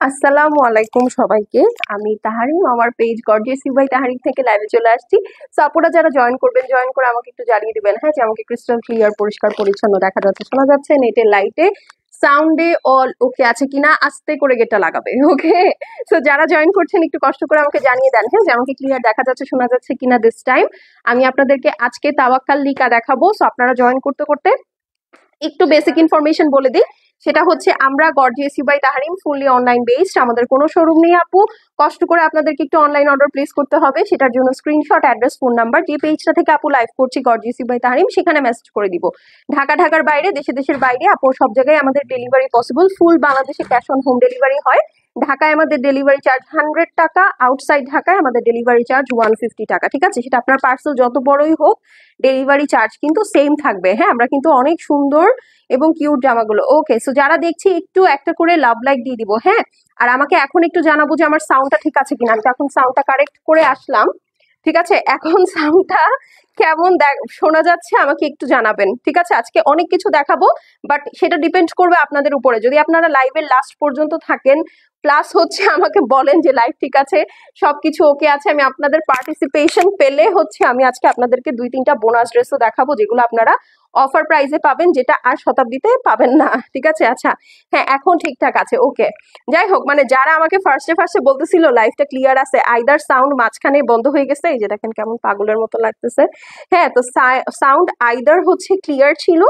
আসসালামু আলাইকুম সবাইকে। আমি তাহারিম, আমার page gorgeous you by Taharim থেকে লাইভে চলে আসছি। সো আপুরা যারা জয়েন করবেন, জয়েন করে আমাকে একটু জানিয়ে দিবেন, হ্যাঁ, যে আমাকে ক্রিস্টাল ক্লিয়ার, পরিষ্কার পরিচ্ছন্ন দেখা যাচ্ছে, শোনা যাচ্ছে, নেটে, লাইটে, সাউন্ডে অল ওকে আছে কিনা, আস্তে করে গেটটা লাগাবে, ওকে। সো যারা জয়েন করছেন একটু কষ্ট করে আমাকে জানিয়ে দেন, হ্যাঁ, যে আমাকে ক্লিয়ার দেখা যাচ্ছে, শোনা যাচ্ছে কিনা। দিস টাইম আমি আপনাদেরকে আজকে তাওয়াক্কাল লিকা দেখাবো। সো আপনারা জয়েন করতে করতে একটু বেসিক ইনফরমেশন বলে দিই। সেটা হচ্ছে আমরা gorgeous you by Taharim fully online based, আমাদের কোনো শোরুম নেই আপু। কষ্ট করে আপনাদেরকে একটু অনলাইন অর্ডার প্লেস করতে হবে, সেটার জন্য স্ক্রিনশট, অ্যাড্রেস, ফোন নাম্বার, যে পেজটা থেকে আপু লাইভ করছি গর্জিয়াস ইউ বাই তাহারিম, সেখানে মেসেজ করে দিব। ঢাকার বাইরে, দেশের বাইরে আপু সব জায়গায় আমাদের ডেলিভারি পসিবল। ফুল বাংলাদেশে ক্যাশ অন হোম ডেলিভারি হয়। ঢাকায় আমাদের ডেলিভারি চার্জ 100 টাকা, আউটসাইড ঢাকায় আমাদের ডেলিভারি চার্জ 150 টাকা, ঠিক আছে। সেটা আপনার পার্সেল যত বড়ই হোক, ডেলিভারি চার্জ কিন্তু সেম থাকবে। হ্যাঁ, আমরা কিন্তু অনেক সুন্দর এবং কিউট জামাগুলো, ওকে। সো যারা দেখছি একটু একটা করে লাভ লাইক দিয়ে দিব, হ্যাঁ। আর আমাকে এখন একটু জানাবো যে আমার সাউন্ডটা ঠিক আছে কিনা। আমি তো এখন সাউন্ডটা কারেক্ট করে আসলাম, ঠিক আছে। এখন সাউন্ডটা কেমন শোনা যাচ্ছে আমাকে একটু জানাবেন, ঠিক আছে। আজকে অনেক কিছু দেখাবো, বাট সেটা ডিপেন্ড করবে আপনাদের উপরে। যদি আপনারা লাইভের লাস্ট পর্যন্ত থাকেন, প্লাস হচ্ছে আমাকে বলেন যে লাইভ ঠিক আছে, সবকিছু ওকে আছে, আমি আপনাদের পার্টিসিপেশন পেলে হচ্ছে আমি আজকে আপনাদেরকে 2-3টা বোনাস ড্রেসও দেখাবো, যেগুলো আপনারা অফার প্রাইসে পাবেন, যেটা আর শতাব্দীতে পাবেন না, ঠিক আছে। আচ্ছা, হ্যাঁ, এখন ঠিকঠাক আছে, ওকে। যাই হোক, মানে যারা আমাকে ফার্স্টে বলতেছিল লাইভটা ক্লিয়ার আছে, আইদার সাউন্ড মাঝখানে বন্ধ হয়ে গেছে, এই যে দেখেন কেমন পাগলের মতো লাগতেছে, হ্যাঁ। তো সাউন্ড আইদার হচ্ছে ক্লিয়ার ছিল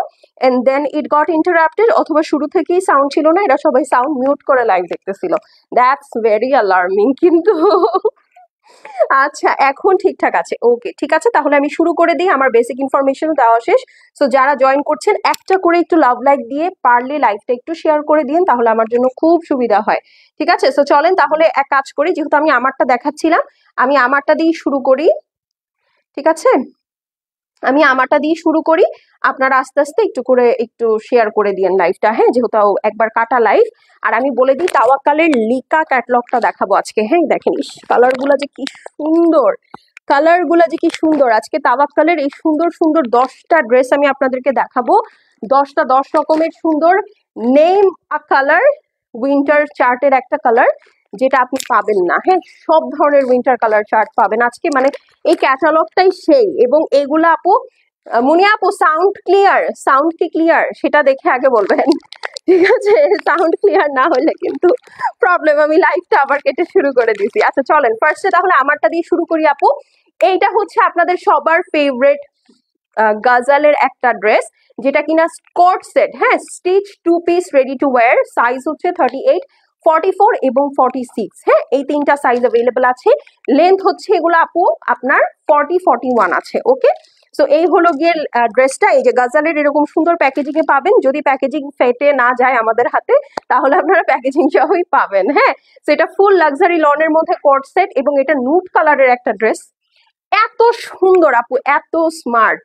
and then it got interrupted, অথবা শুরু থেকেই সাউন্ড ছিল না, এরা সবাই সাউন্ড মিউট করে লাইভ দেখতেছিল। দ্যাটস ভেরি অ্যালার্মিং কিন্তু। আচ্ছা, এখন ঠিকঠাক আছে, ওকে, ঠিক আছে। তাহলে আমি শুরু করে দিই, আমার বেসিক ইনফরমেশন দেওয়া শেষ। সো যারা জয়েন করছেন একটা করে একটু লাভ লাইক দিয়ে, পারলে লাইভটা একটু শেয়ার করে দিন, তাহলে আমার জন্য খুব সুবিধা হয়, ঠিক আছে। সো চলেন তাহলে এক কাজ করি, যেহেতু আমি আমারটা দেখাচ্ছিলাম, আমি আমারটা দিয়ে শুরু করি, ঠিক আছে। আমি আমারটা দিয়ে শুরু করি, আপনারা আস্তে আস্তে একটু করে একটু শেয়ার করে দিয়েন লাইভটা, হ্যাঁ, যেহেতু একবার কাটা লাইভ। আর আমি বলে দিই, তাওয়াক্কালের লিকা ক্যাটলগটা দেখাবো আজকে, হ্যাঁ। দেখেন ইস, কালারগুলা যে কি সুন্দর, কালারগুলা যে কি সুন্দর। আজকে তাওয়াক্কালের এই সুন্দর সুন্দর 10টা ড্রেস আমি আপনাদেরকে দেখাবো। 10টা 10 রকমের সুন্দর। নেম আ কালার, উইন্টার চার্টের একটা কালার, যেটা আপনি পাবেন না, হ্যাঁ। সব ধরনের উইন্টার কালার চার্ট পাবেন আজকে, মানে এই ক্যাটালগটাই সেই। এবং এগুলা আপু, মুনিয়া আপু, সাউন্ড ক্লিয়ার? সাউন্ড কি ক্লিয়ার সেটা দেখে আগে বলবেন, ঠিক আছে। সাউন্ড ক্লিয়ার না হলে কিন্তু প্রবলেম। আমি লাইভটা আবার কেটে শুরু করে দিছি। আচ্ছা চলেন ফার্স্টে তাহলে আমারটা দিয়ে শুরু করি আপু। এইটা হচ্ছে আপনাদের সবার ফেভারিট গাজালের একটা ড্রেস, যেটা কিনা স্কর্ট সেট, হ্যাঁ, stitch 2 piece ready to wire. Size হচ্ছে 38, 44 এবং 46, হ্যাঁ, এই 3টা সাইজ অ্যাভেলেবল আছে। লেন্থ হচ্ছে এগুলো আপু আপনার 40, 41 আছে, ওকে। সো এই হলো গিয়ে ড্রেসটা। এই যে গাজালের এরকম সুন্দর প্যাকেজিং এ পাবেন। যদি প্যাকেজিং ফেটে না যায় আমাদের হাতে, তাহলে আপনারা প্যাকেজিং সহই পাবেন, হ্যাঁ। সো এটা ফুল লাক্সারি লনের মধ্যে কোট সেট, এবং এটা নুড কালারের একটা ড্রেস। এত সুন্দর আপু, এত স্মার্ট,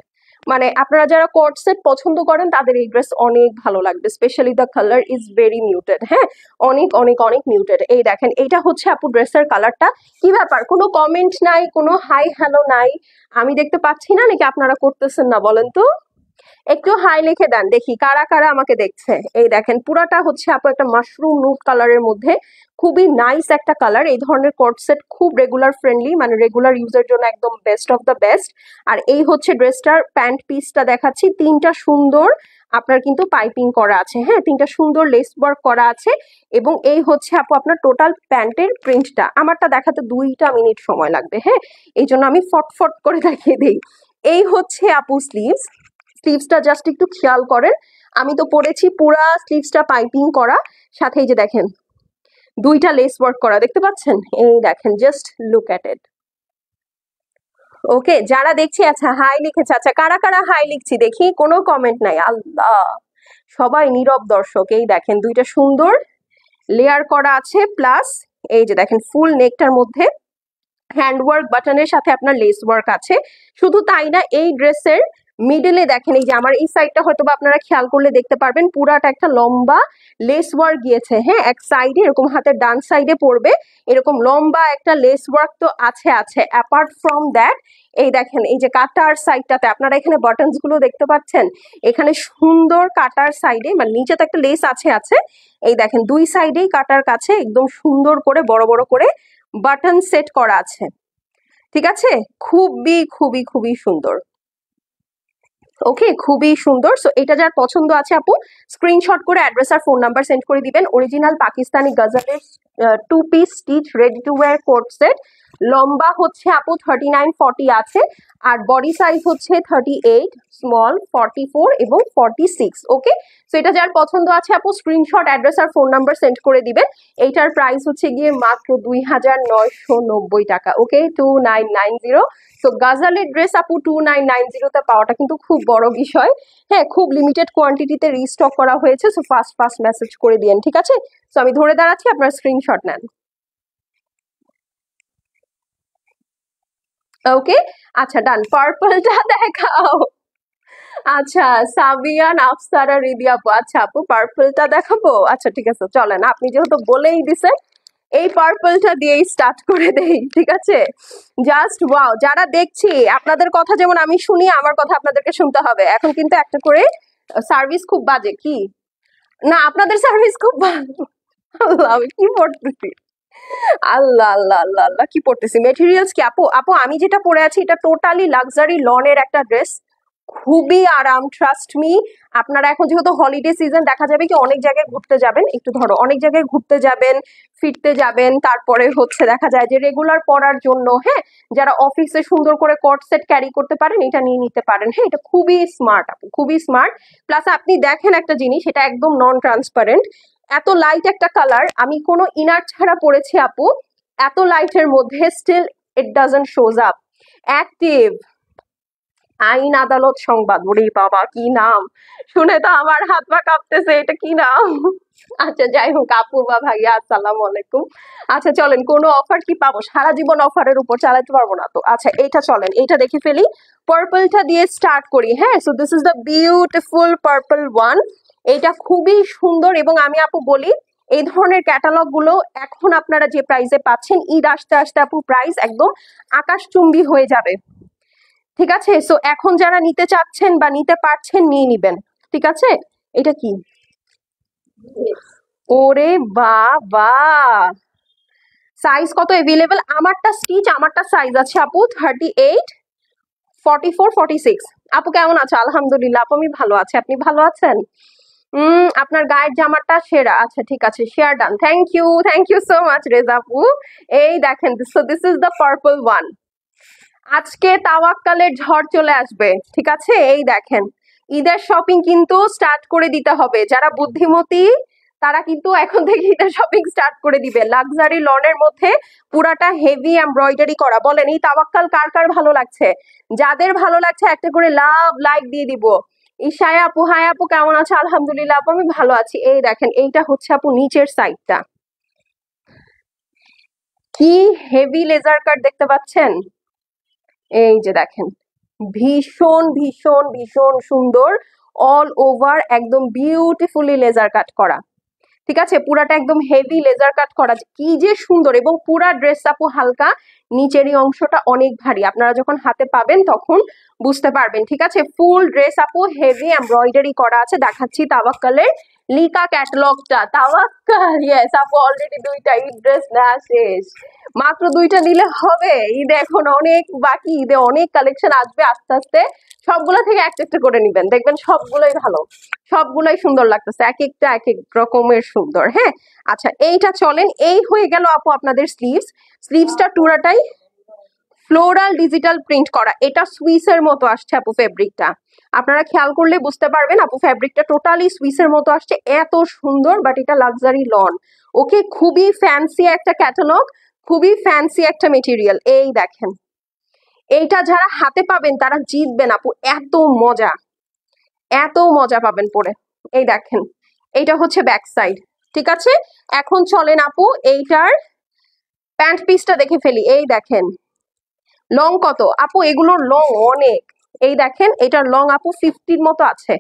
মানে আপনারা যারা কোট সেট পছন্দ করেন তাদের এই ড্রেস অনেক ভালো লাগবে। Specially the colour is very muted, হ্যাঁ, অনেক অনেক অনেক মিউটেড। এই দেখেন, এইটা হচ্ছে আপু ড্রেসের কালারটা। কি ব্যাপার, কোনো কমেন্ট নাই, কোনো হাই হ্যালো নাই? আমি দেখতে পাচ্ছি না, নাকি আপনারা করতেছেন না বলেন তো? একটু হাই লিখে দেন দেখি কারা কারা আমাকে দেখছে। এই দেখেন, পুরাটা হচ্ছে আপু একটা মাশরুম নুড কালারের মধ্যে, খুবই নাইস একটা কালার। এই ধরনের কোট সেট খুব রেগুলার ফ্রেন্ডলি, মানে রেগুলার ইউজের জন্য একদম বেস্ট অফ দ্য বেস্ট। আর এই হচ্ছে ড্রেসটার প্যান্ট পিসটা দেখাচ্ছি। 3টা সুন্দর আপনার কিন্তু পাইপিং করা আছে, হ্যাঁ, 3টা সুন্দর লেস ওয়ার্ক করা আছে। এবং এই হচ্ছে আপু আপনার টোটাল প্যান্টের প্রিন্টটা। আমারটা দেখাতে 2টা মিনিট সময় লাগবে, হ্যাঁ, এই জন্য আমি ফটফট করে দেখিয়ে দিই। এই হচ্ছে আপু স্লিভস। স্লিভসটা জাস্ট একটু খেয়াল করেন, আমি তো পরেছি পুরা স্লিভসটা পাইপিং করা, সাথে এই যে দেখেন 2টা লেস ওয়ার্ক করা, দেখতে পাচ্ছেন? এই দেখেন, জাস্ট লুক এট ইট, ওকে। যারা দেখছি, আচ্ছা হাই লিখেছে, আচ্ছা কারা কারা হাই লিখছি দেখি, কোনো কমেন্ট নাই, আল্লাহ, সবাই নীরব দর্শক। এই দেখেন 2টা সুন্দর লেয়ার করা আছে, প্লাস এই যে দেখেন ফুল নেকটার মধ্যে হ্যান্ড ওয়ার্ক, বাটনের সাথে আপনার লেস ওয়ার্ক আছে। শুধু তাই না, এই ড্রেসের মিডলে দেখেন এই যে আমার এই সাইডটা হয়তো বা আপনারা খেয়াল করলে দেখতে পারবেন পুরাটা একটা লম্বা লেস ওয়ার্ক গিয়েছে, হ্যাঁ, এক সাইডে এরকম হাতের ডান সাইডে পড়বে এরকম লম্বা একটা লেস ওয়ার্ক তো আছে। অ্যাপার্ট ফ্রম দ্যাট এই দেখেন এই যে কাটার সাইডটাতে আপনারা এখানে বাটনস গুলো দেখতে পাচ্ছেন, এখানে সুন্দর কাটার সাইডে মানে নিচে তো একটা লেস আছে এই দেখেন দুই সাইডেই কাটার কাছে একদম সুন্দর করে বড় বড় করে বাটন সেট করা আছে। ঠিক আছে, খুবই সুন্দর। ওকে, খুবই সুন্দর। সো এটা যার পছন্দ আছে আপু স্ক্রিনশট করে অ্যাড্রেস আর ফোন নাম্বার সেন্ড করে দিবেন। অরিজিনাল পাকিস্তানি গজালের 2 piece stitch ready to wear coat set, লম্বা হচ্ছে আপু 39-40 আছে, আর বডি সাইজ হচ্ছে 38, স্মল 44 এবং 46। ওকে, সো এটা যার পছন্দ আছে আপু স্ক্রিনশট অ্যাড্রেস আর ফোন নাম্বার সেন্ড করে দিবেন। এইটার প্রাইস হচ্ছে গিয়ে মাত্র 2990 টাকা। ওকে, 2990। সো গাজালের ড্রেস আপু 2990 পাওয়াটা কিন্তু খুব বড় বিষয়। হ্যাঁ, খুব লিমিটেড কোয়ান্টিটিতে রিস্টক করা হয়েছে। সো ফাস্ট মেসেজ করে দিয়েন, ঠিক আছে? সো আমি ধরে দাঁড়াচ্ছি, আপনার স্ক্রিনশট নেন। ওকে, আচ্ছা ডান। পার্পলটা দেখাও। আচ্ছা, সাবিয়ান আফসারা রিদি আপু, আচ্ছা আপু পার্পলটা দেখাবো। আচ্ছা ঠিক আছে, চলেন, আপনি যেহেতু বলেই দিছেন এই পার্পলটা দিয়েই স্টার্ট করে দেই, ঠিক আছে? জাস্ট ওয়াও, যারা দেখছি আপনাদের কথা যেমন আমি শুনি, আমার কথা আপনাদেরকে শুনতে হবে। এখন কিন্তু একটা করে সার্ভিস খুব বাজে কি না, আপনাদের সার্ভিস খুব ভালো। আল্লাহ, আমি কি পড়তেছি, আল্লাহ কি পড়তেছি। মেটেরিয়ালস কি আপু? আপু আমি যেটা পরে আছি এটা টোটালি লাক্সারি লনের একটা ড্রেস, খুবই আরাম, ট্রাস্ট মি। আপনারা এখন যেহেতু হলিডে সিজন, দেখা যাবে কি অনেক জায়গায় ঘুরতে যাবেন, একটু ধরো অনেক জায়গায় ঘুরতে যাবেন, ফিরতে যাবেন, তারপরে হচ্ছে দেখা যায় যে রেগুলার পরার জন্য, হ্যাঁ, যারা অফিসে সুন্দর করে কোট সেট ক্যারি করতে পারেন এটা নিয়ে নিতে পারেন। হ্যাঁ, এটা খুবই স্মার্ট আপু, খুবই স্মার্ট। প্লাস আপনি দেখেন একটা জিনিস, এটা একদম নন ট্রান্সপারেন্ট, এত লাইট একটা কালার, আমি কোনো ইনার ছাড়া পরেছি আপু, এত লাইটের মধ্যে still it doesn't shows up. Active আইন আদালত সংবাদ, ওরে বাবা কি নাম, শুনে তো আমার হাত পা কাঁপতেছে, এটা কি নাম? আচ্ছা যাই হোক আপু বা ভাইয়া আসসালামু আলাইকুম। আচ্ছা চলেন, কোনো অফার কি পাবো? সারা জীবন অফারের উপর চালাতে পারবো না তো। আচ্ছা এইটা চলেন, এইটা দেখে ফেলি, পার্পলটা দিয়ে স্টার্ট করি। হ্যাঁ, so this is the beautiful purple one. এটা খুবই সুন্দর এবং আমি আপু বলি এই ধরনের ক্যাটালগ গুলো এখন আপনারা যে প্রাইসে পাচ্ছেন, ঈদ আসতে আসতে আপু প্রাইস একদম আকাশচুম্বী হয়ে যাবে। ঠিক আছে, সো এখন যারা নিতে চাচ্ছেন বা নিতে পারছেন নিয়ে নিবেন, ঠিক আছে? এটা কি, ওরে বাবা, সাইজ কত এভেলেবেল? আমারটা স্টিচ, আমারটা সাইজ আছে আপু 38, 44, 46। আপু কেমন আছো? আলহামদুলিল্লাহ আপু আমি ভালো আছি, আপনি ভালো আছেন? আপনার গায়ের জামাটা সেরা। আচ্ছা ঠিক আছে, share done, thank you so much Reza আপু। এই দেখেন, so this is the purple one. আজকে তাওয়াক্কালের ঝড় চলে আসবে, ঠিক আছে? এই দেখেন, ঈদের শপিং কিন্তু স্টার্ট করে দিতে হবে। যারা বুদ্ধিমতী তারা কিন্তু এখন থেকে ঈদের শপিং স্টার্ট করে দিবে। লাক্সারি লনের মধ্যে পুরাটা হেভি এমব্রয়ডারি করা। বলেন এই তাওয়াক্কাল কার কার ভালো লাগছে? যাদের ভালো লাগছে একটা করে লাভ লাইক দিয়ে দিব। ইশায়া আপু, হাই আপু কেমন আছে? আলহামদুলিল্লাহ আপু আমি ভালো আছি। এই দেখেন, এইটা হচ্ছে আপু নিচের সাইডটা, কি হেভি লেজার কাট দেখতে পাচ্ছেন? এই যে দেখেন, ভীষণ সুন্দর, অল ওভার একদম বিউটিফুলি লেজার কাট করা। ঠিক আছে, পুরাটা একদম হেভি লেজার কাট করা, কি যে সুন্দর। এবং পুরা ড্রেস আপু হালকা, নিচেরই অংশটা অনেক ভারী, আপনারা যখন হাতে পাবেন তখন বুঝতে পারবেন। ঠিক আছে, ফুল ড্রেস আপু হেভি এমব্রয়ডারি করা আছে। দেখাচ্ছি তাওয়াক্কালের লিকা ক্যাটালগটা। তাওয়াক্কাল, ইয়েস আপু অলরেডি দুইটা ঈদ ড্রেস না শেষ, মাত্র দুইটা নিলে হবে। ঈদে এখন অনেক বাকি, ঈদে অনেক কালেকশন আসবে আস্তে আস্তে। সবগুলো থেকে একটা একটা করে নিবেন, দেখবেন সবগুলোই ভালো, সবগুলোই সুন্দর লাগতেছে, এক একটা এক এক রকমের সুন্দর। হ্যাঁ, আচ্ছা এইটা চলেন, এই হয়ে গেল আপু আপনাদের স্লিভসটা পুরাটাই ফ্লোরাল ডিজিটাল প্রিন্ট করা। এটা সুইসের মতো আসছে আপু ফেব্রিকটা, আপনারা খেয়াল করলে বুঝতে পারবেন আপু ফেব্রিকটা টোটালি সুইসের মতো আসছে, এত সুন্দর। বাট এটা লাক্সারি লন। ওকে, খুবই ফ্যান্সি একটা ক্যাটালগ, খুবই ফ্যান্সি একটা মেটেরিয়াল। এই দেখেন, এইটা যারা হাতে পাবেন তারা জিতবেন আপু, এত মজা পাবেন পরে। এই দেখেন, এইটা হচ্ছে ব্যাক সাইড, ঠিক আছে? এখন চলেন আপু এইটার প্যান্ট পিসটা দেখে ফেলি। এই দেখেন লং কত আপু, এগুলোর লং অনেক, এই দেখেন এটার লং আপু 50-র মতো আছে,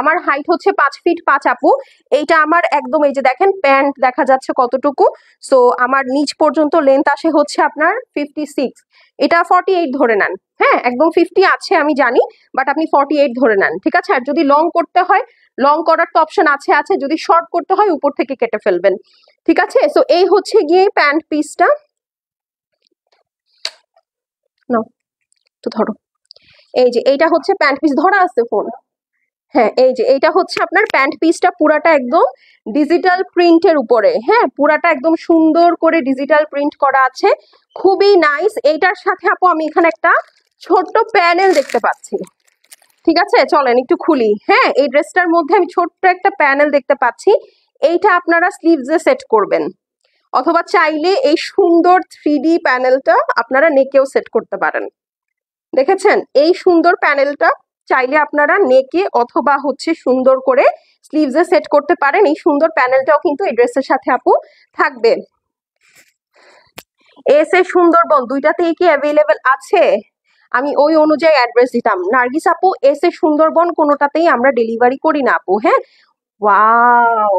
আমার হাইট হচ্ছে 5 ফিট 5 আপু। এইটা আমার একদম এই যে দেখেন প্যান্ট দেখা যাচ্ছে কতটুকু, সো আমার নিচ পর্যন্ত লেন্থ আসে হচ্ছে আপনার 56, এটা 48 ধরে নেন। হ্যাঁ একদম 50 আছে আমি জানি, বাট আপনি 48 ধরে নেন, ঠিক আছে। আর যদি লং করতে হয়, লং করার তো অপশন আছে আছে, যদি শর্ট করতে হয় উপর থেকে কেটে ফেলবেন, ঠিক আছে। সো এই হচ্ছে গিয়ে প্যান্ট পিসটা, নাও তো ধরো, এই যে এইটা হচ্ছে প্যান্ট পিস, ধরা আছে ফোন। হ্যাঁ এই যে এইটা হচ্ছে আপনার প্যান্ট পিসটা, পুরাটা একদম ডিজিটাল প্রিন্টের উপরে, হ্যাঁ পুরাটা একদম সুন্দর করে ডিজিটাল প্রিন্ট করা আছে, খুবই নাইস। এইটার সাথে আপু আমি এখানে একটা ছোট্ট প্যানেল দেখতে পাচ্ছি, ঠিক আছে চলেন একটু খুলি। হ্যাঁ এই ড্রেসটার মধ্যে আমি ছোট্ট একটা প্যানেল দেখতে পাচ্ছি, এইটা আপনারা স্লিভসে সেট করবেন, অথবা চাইলে এই সুন্দর 3D প্যানেলটা আপনারা নেকেও সেট করতে পারেন। দেখেছেন এই সুন্দর প্যানেলটা চাইলে আপনারা নেকে অথবা হচ্ছে সুন্দর করে স্লিভসে সেট করতে পারেন, এই সুন্দর প্যানেলটাও কিন্তু এই ড্রেসের সাথে আপু থাকবে। এস এ সুন্দরবন দুইটাতেই কি অ্যাভেলেবেল আছে? আমি ওই অনুযায়ী অ্যাড্রেস দিতাম। নার্গিস আপু এস এ সুন্দরবন কোনোটাতেই আমরা ডেলিভারি করি না আপু। হ্যাঁ ওয়াও,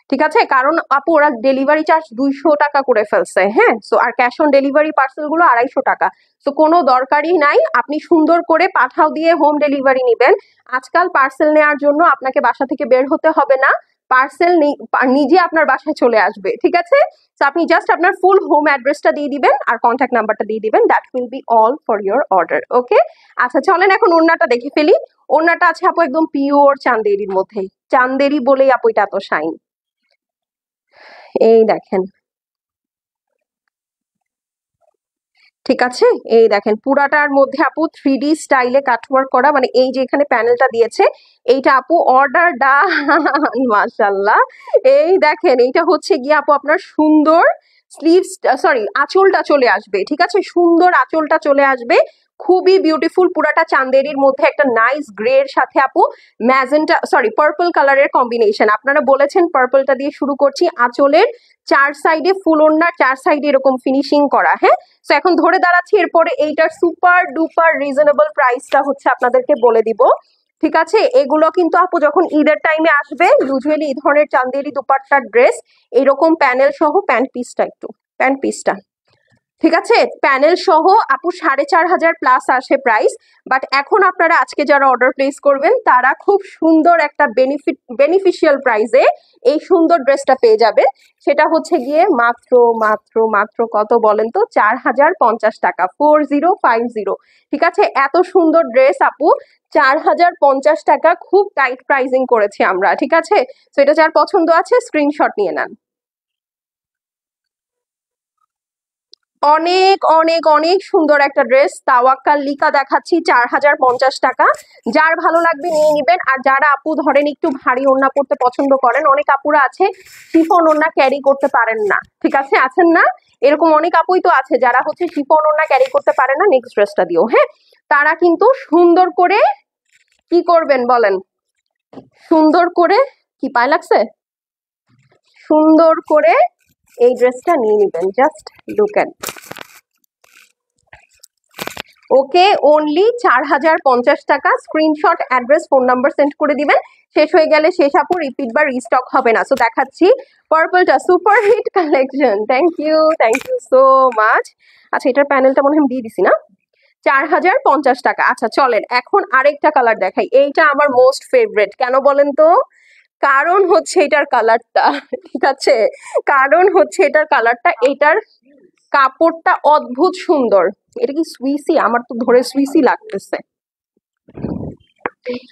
ঠিক আছে, কারণ আপু ওরা ডেলিভারি চার্জ 200 টাকা করে ফেলছে। হ্যাঁ সো আর ক্যাশ অন ডেলিভারি পার্সেল গুলো 250 টাকা, তো কোনো দরকারই নাই, আপনি সুন্দর করে পাঠাও দিয়ে হোম ডেলিভারি নিবেন। আজকাল পার্সেল নেওয়ার জন্য আপনাকে বাসা থেকে বের হতে হবে না, পার্সেল নিজে আপনার বাসায় চলে আসবে, ঠিক আছে। তো আপনি জাস্ট আপনার ফুল হোম অ্যাড্রেসটা দিয়ে দিবেন আর কন্ট্যাক্ট নাম্বারটা দিয়ে দিবেন, that will be all for your order. Okay আচ্ছা চলেন এখন ওড়নাটা দেখে ফেলি। ওড়নাটা আছে আপু একদম পিওর চান্দেরির মধ্যে, চান্দেরি বলেই আপু এটা এত শাইন। এই দেখেন, ঠিক আছে, এই দেখেন পুরাটার মধ্যে আপু 3D স্টাইলে কাটওয়ার্ক করা, মানে এই যে এখানে প্যানেলটা দিয়েছে এইটা আপু অর্ডার ডান মাশাআল্লাহ। এই দেখেন এইটা হচ্ছে গিয়ে আপু আপনার সুন্দর স্লিভস, সরি আঁচলটা চলে আসবে, ঠিক আছে, সুন্দর আঁচলটা চলে আসবে, খুবই বিউটিফুল, পুরাটা চান্দেরির মধ্যে একটা নাইস গ্রে এর সাথে আপু ম্যাজেন্টা সরি পার্পল কালারের কম্বিনেশন। আপনারা বলেছেন পার্পলটা দিয়ে শুরু করছি, আঁচলের চার সাইডে ফুল ওড়নার চার সাইডে এরকম ফিনিশিং করা। হ্যাঁ তো এখন ধরে দাঁড়াচ্ছি, এরপরে এইটার সুপার ডুপার রিজনেবল প্রাইসটা হচ্ছে আপনাদেরকে বলে দিব, ঠিক আছে। এগুলো কিন্তু আপু যখন ঈদের টাইমে আসবে, ইউজুয়ালি এই ধরনের চান্দেরি দুপাট্টার ড্রেস এরকম প্যানেল সহ, প্যান্ট পিসটা একটু, প্যান্ট পিসটা, ঠিক আছে, প্যানেল সহ আপু 4,500 প্লাস আসে প্রাইস। বাট এখন আপনারা আজকে যারা অর্ডার প্লেস করবেন তারা খুব সুন্দর একটা বেনিফিশিয়াল প্রাইসে এই সুন্দর ড্রেসটা পেয়ে যাবেন, সেটা হচ্ছে গিয়ে মাত্র মাত্র মাত্র কত বলেন তো, 4,050 টাকা, 4050, ঠিক আছে। এত সুন্দর ড্রেস আপু 4,050 টাকা, খুব টাইট প্রাইসিং করেছি আমরা, ঠিক আছে। তো এটা যার পছন্দ আছে স্ক্রিনশট নিয়ে নেন। অনেক অনেক অনেক সুন্দর একটা ড্রেস, তাওয়াক্কাল লিকা দেখাচ্ছি 4,050 টাকা, যার ভালো লাগবে নিয়ে নিবেন। আর যারা আপু ধরেন একটু ভারী ওড়না পরতে পছন্দ করেন, অনেক আপুরা আছে শিফন ওড়না ক্যারি করতে পারেন না, ঠিক আছে, আছেন না, এরকম অনেক আপুই তো আছে যারা হচ্ছে শিফন ওড়না ক্যারি করতে পারে না, নেক্সট ড্রেসটা দিও। হ্যাঁ তারা কিন্তু সুন্দর করে কি করবেন বলেন, সুন্দর করে, কি পায়ে লাগছে, সুন্দর করে এই ড্রেসটা নিয়ে নিবেন, জাস্ট লুক এট, ওকে অনলি 4,050 টাকা। Screenshot address phone number send করে দিবেন, শেষ হয়ে গেলে শেষ আপু, রিপিট বা রিস্টক হবে না। সো দেখাচ্ছি পার্পলটা, super hit collection, thank you so much. আচ্ছা এটার প্যানেলটা মনে হয় আমি দিয়ে দিছি না, 4,050 টাকা। আচ্ছা চলেন এখন আরেকটা কালার দেখাই, এইটা আমার মোস্ট ফেভারেট, কেন বলেন তো, কারণ হচ্ছে এটার কালারটা, ঠিক আছে, কারণ হচ্ছে এটার কালারটা, এটার কাপড়টা অদ্ভুত সুন্দর। এটা কি সুইসি, আমার তো ধরে সুইসি লাগতেছে,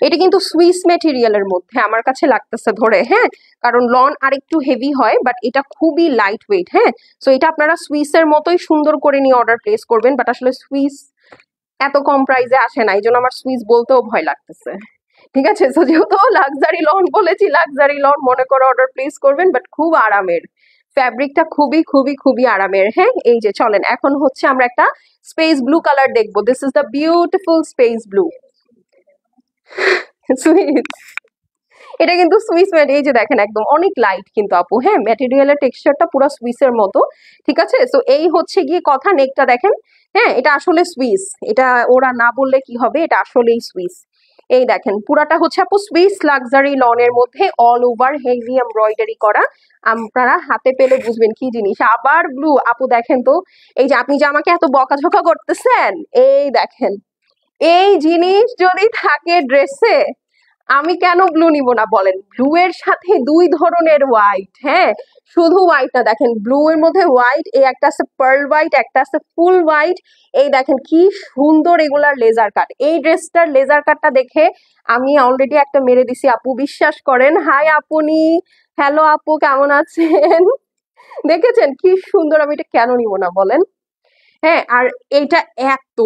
এটা কিন্তু সুইস মেটেরিয়ালের মধ্যে আমার কাছে লাগতেছে ধরে। হ্যাঁ কারণ লন আর একটু হেভি হয়, বাট এটা খুবই লাইট ওয়েট। হ্যাঁ সো এটা আপনারা সুইসের মতোই সুন্দর করে নিয়ে অর্ডার প্লেস করবেন, বাট আসলে সুইস এত কম প্রাইসে আসে না, এই জন্য আমার সুইস বলতেও ভয় লাগতেছে, ঠিক আছে। তো যেহেতু লাক্সারি লন বলেছি, লাক্সারি লন মনে করে অর্ডার প্লেস করবেন, বাট খুব আরামের, ফ্যাব্রিকটা খুবই খুবই খুবই আরামের। হ্যাঁ এই যে চলেন এখন হচ্ছে আমরা একটা স্পেস ব্লু কালার দেখবো, this is the beautiful space blue sweet, এটা কিন্তু সুইস ম্যাট, এই যে দেখেন একদম অনেক লাইট কিন্তু আপু, হ্যাঁ ম্যাটেরিয়ালের টেক্সচারটা পুরো সুইসের মতো। ঠিক আছে, তো এই হচ্ছে গিয়ে কথা, নেকটা দেখেন, হ্যাঁ এটা আসলে সুইস, এটা ওরা না বললে কি হবে, এটা আসলেই সুইস। এই দেখেন পুরাটা হচ্ছে আপু সুইস লাক্সারি লনের মধ্যে অল ওভার হেভি এমব্রয়ডারি করা। আপনারা হাতে পেলে বুঝবেন কি জিনিস। আবার ব্লু আপু দেখেন তো, এই যে আপনি যে আমাকে এত বকাঝকা করতেছেন, এই দেখেন এই জিনিস যদি থাকে ড্রেসে, আমি কেন ব্লু নিব না বলেন। ব্লু এর সাথে দুই ধরনের হোয়াইট, হ্যাঁ শুধু হোয়াইট না, দেখেন ব্লু এর মধ্যে হোয়াইট, এই একটা আছে পার্ল হোয়াইট, একটা আছে ফুল হোয়াইট। এই দেখেন কি সুন্দর এগুলার লেজার কাট। এই ড্রেসটার লেজার কাটটা দেখে আমি অলরেডি একটা মেরে দিছি আপু, বিশ্বাস করেন। হাই আপুনি, হ্যালো আপু কেমন আছেন? দেখেছেন কি সুন্দর, আমি এটা কেন নিব না বলেন। হ্যাঁ আর এটা এত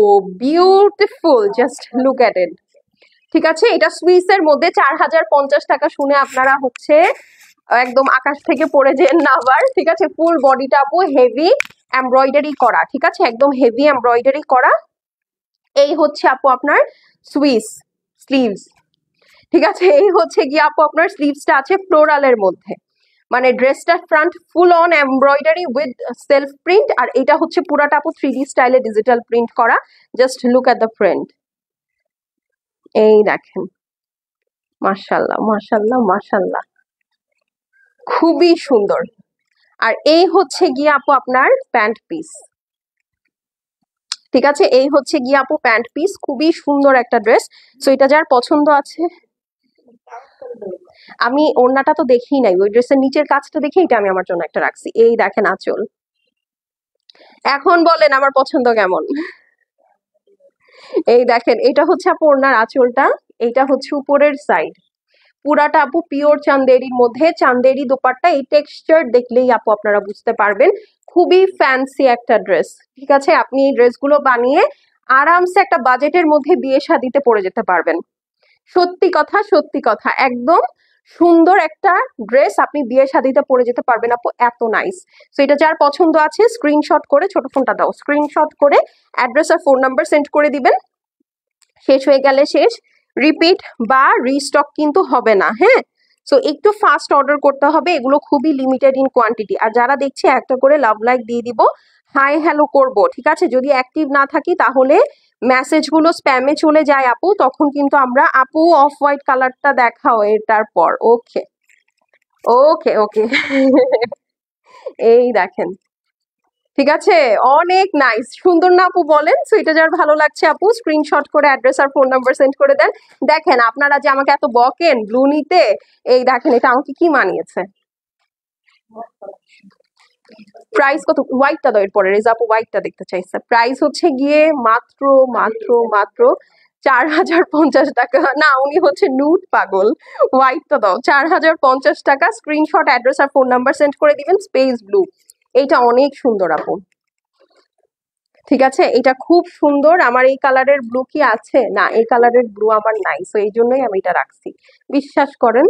বিউটিফুল, জাস্ট লুক এট ইট। ঠিক আছে, এটা সুইসের মধ্যে 4050 টাকা শুনে আপনারা হচ্ছে একদম আকাশ থেকে পড়ে যেন না আবার। ঠিক আছে, ফুল বডিটা আপু হেভি এমব্রয়ডারি করা, ঠিক আছে একদম হেভি এমব্রয়ডারি করা। এই হচ্ছে আপু আপনার সুইস স্লিভস। ঠিক আছে, এই হচ্ছে গিয়ে আপু আপনার স্লিভসটা আছে ফ্লোরালের মধ্যে, মানে ড্রেসটা front full on embroidery with self print, আর এটা হচ্ছে পুরাটা আপু 3D স্টাইলে ডিজিটাল প্রিন্ট করা। Just look at the print, এই দেখেন মাশাল্লাহ মাশাল্লাহ মাশাল্লাহ, খুবই সুন্দর। আর এই হচ্ছে গিয়ে আপু আপনার প্যান্ট পিস। ঠিক আছে, এই হচ্ছে গিয়ে আপু প্যান্ট পিস, খুবই সুন্দর একটা ড্রেস। সো এটা যার পছন্দ আছে, আমি ওড়নাটা তো দেখি নাই, ওই ড্রেসের নিচের কাজটা দেখে এটা আমি আমার জন্য একটা রাখছি। এই দেখেন আঁচল, এখন বলেন আমার পছন্দ কেমন। এই দেখেন এটা হচ্ছে আপু ওড়নার আঁচলটা, এটা হচ্ছে উপরের সাইড, পুরাটা আপু পিওর চান্দেরির মধ্যে, চান্দেরি দোপাট্টা। এই টেক্সচার দেখলেই আপু আপনারা বুঝতে পারবেন, খুবই ফ্যান্সি একটা ড্রেস। ঠিক আছে, আপনি এই ড্রেসগুলো বানিয়ে আরামসে একটা বাজেটের মধ্যে বিয়ে শাদিতে পরে যেতে পারবেন। সত্যি কথা সত্যি কথা, একদম সুন্দর একটা ড্রেস আপনি বিয়ে শাদিতে পরে যেতে পারবেন আপু, এত নাইস। তো এটা যার পছন্দ আছে স্ক্রিনশট করে, ছোট ফোনটা দাও, স্ক্রিনশট করে অ্যাড্রেস আর ফোন নাম্বার সেন্ড করে দিবেন। শেষ হয়ে গেলে শেষ, রিপিট বা রিস্টক কিন্তু হবে না, হ্যাঁ। সো একটু ফাস্ট অর্ডার করতে হবে, এগুলো খুবই লিমিটেড ইন কোয়ান্টিটি। আর যারা দেখছে একটা করে লাভ লাইক দিয়ে দিব, হাই হ্যালো করব, ঠিক আছে। যদি অ্যাক্টিভ না থাকি তাহলে মেসেজগুলো স্প্যামে চলে যায় আপু, তখন কিন্তু আমরা, আপু অফ হোয়াইট কালারটা দেখাও এটার পর, ওকে ওকে ওকে। এই দেখেন, ঠিক আছে অনেক নাইস, সুন্দর না আপু বলেন। সো এটা যার ভালো লাগছে আপু স্ক্রিনশট করে অ্যাড্রেস আর ফোন নাম্বার সেন্ড করে দেন। দেখেন আপনারা যে আমাকে এত বকেন ব্লু নিতে, এই দেখেন এটা আমাকে কি মানিয়েছে। প্রাইস কত, হোয়াইটটা দাও এরপরে, রেজা আপু হোয়াইটটা দেখতে চাইছে। প্রাইস হচ্ছে গিয়ে মাত্র মাত্র মাত্র 4050 টাকা। না উনি হচ্ছে নুট পাগল, হোয়াইটটা দাও 4050 টাকা। স্ক্রিনশট অ্যাড্রেস আর ফোন নাম্বার সেন্ড করে দিবেন, স্পেস ব্লু। এইটা অনেক সুন্দর আপু, ঠিক আছে এটা খুব সুন্দর। আমার এই কালারের ব্লু কি আছে? না এই কালারের ব্লু আমার নাই, তো এই জন্যই আমি এটা রাখছি, বিশ্বাস করেন।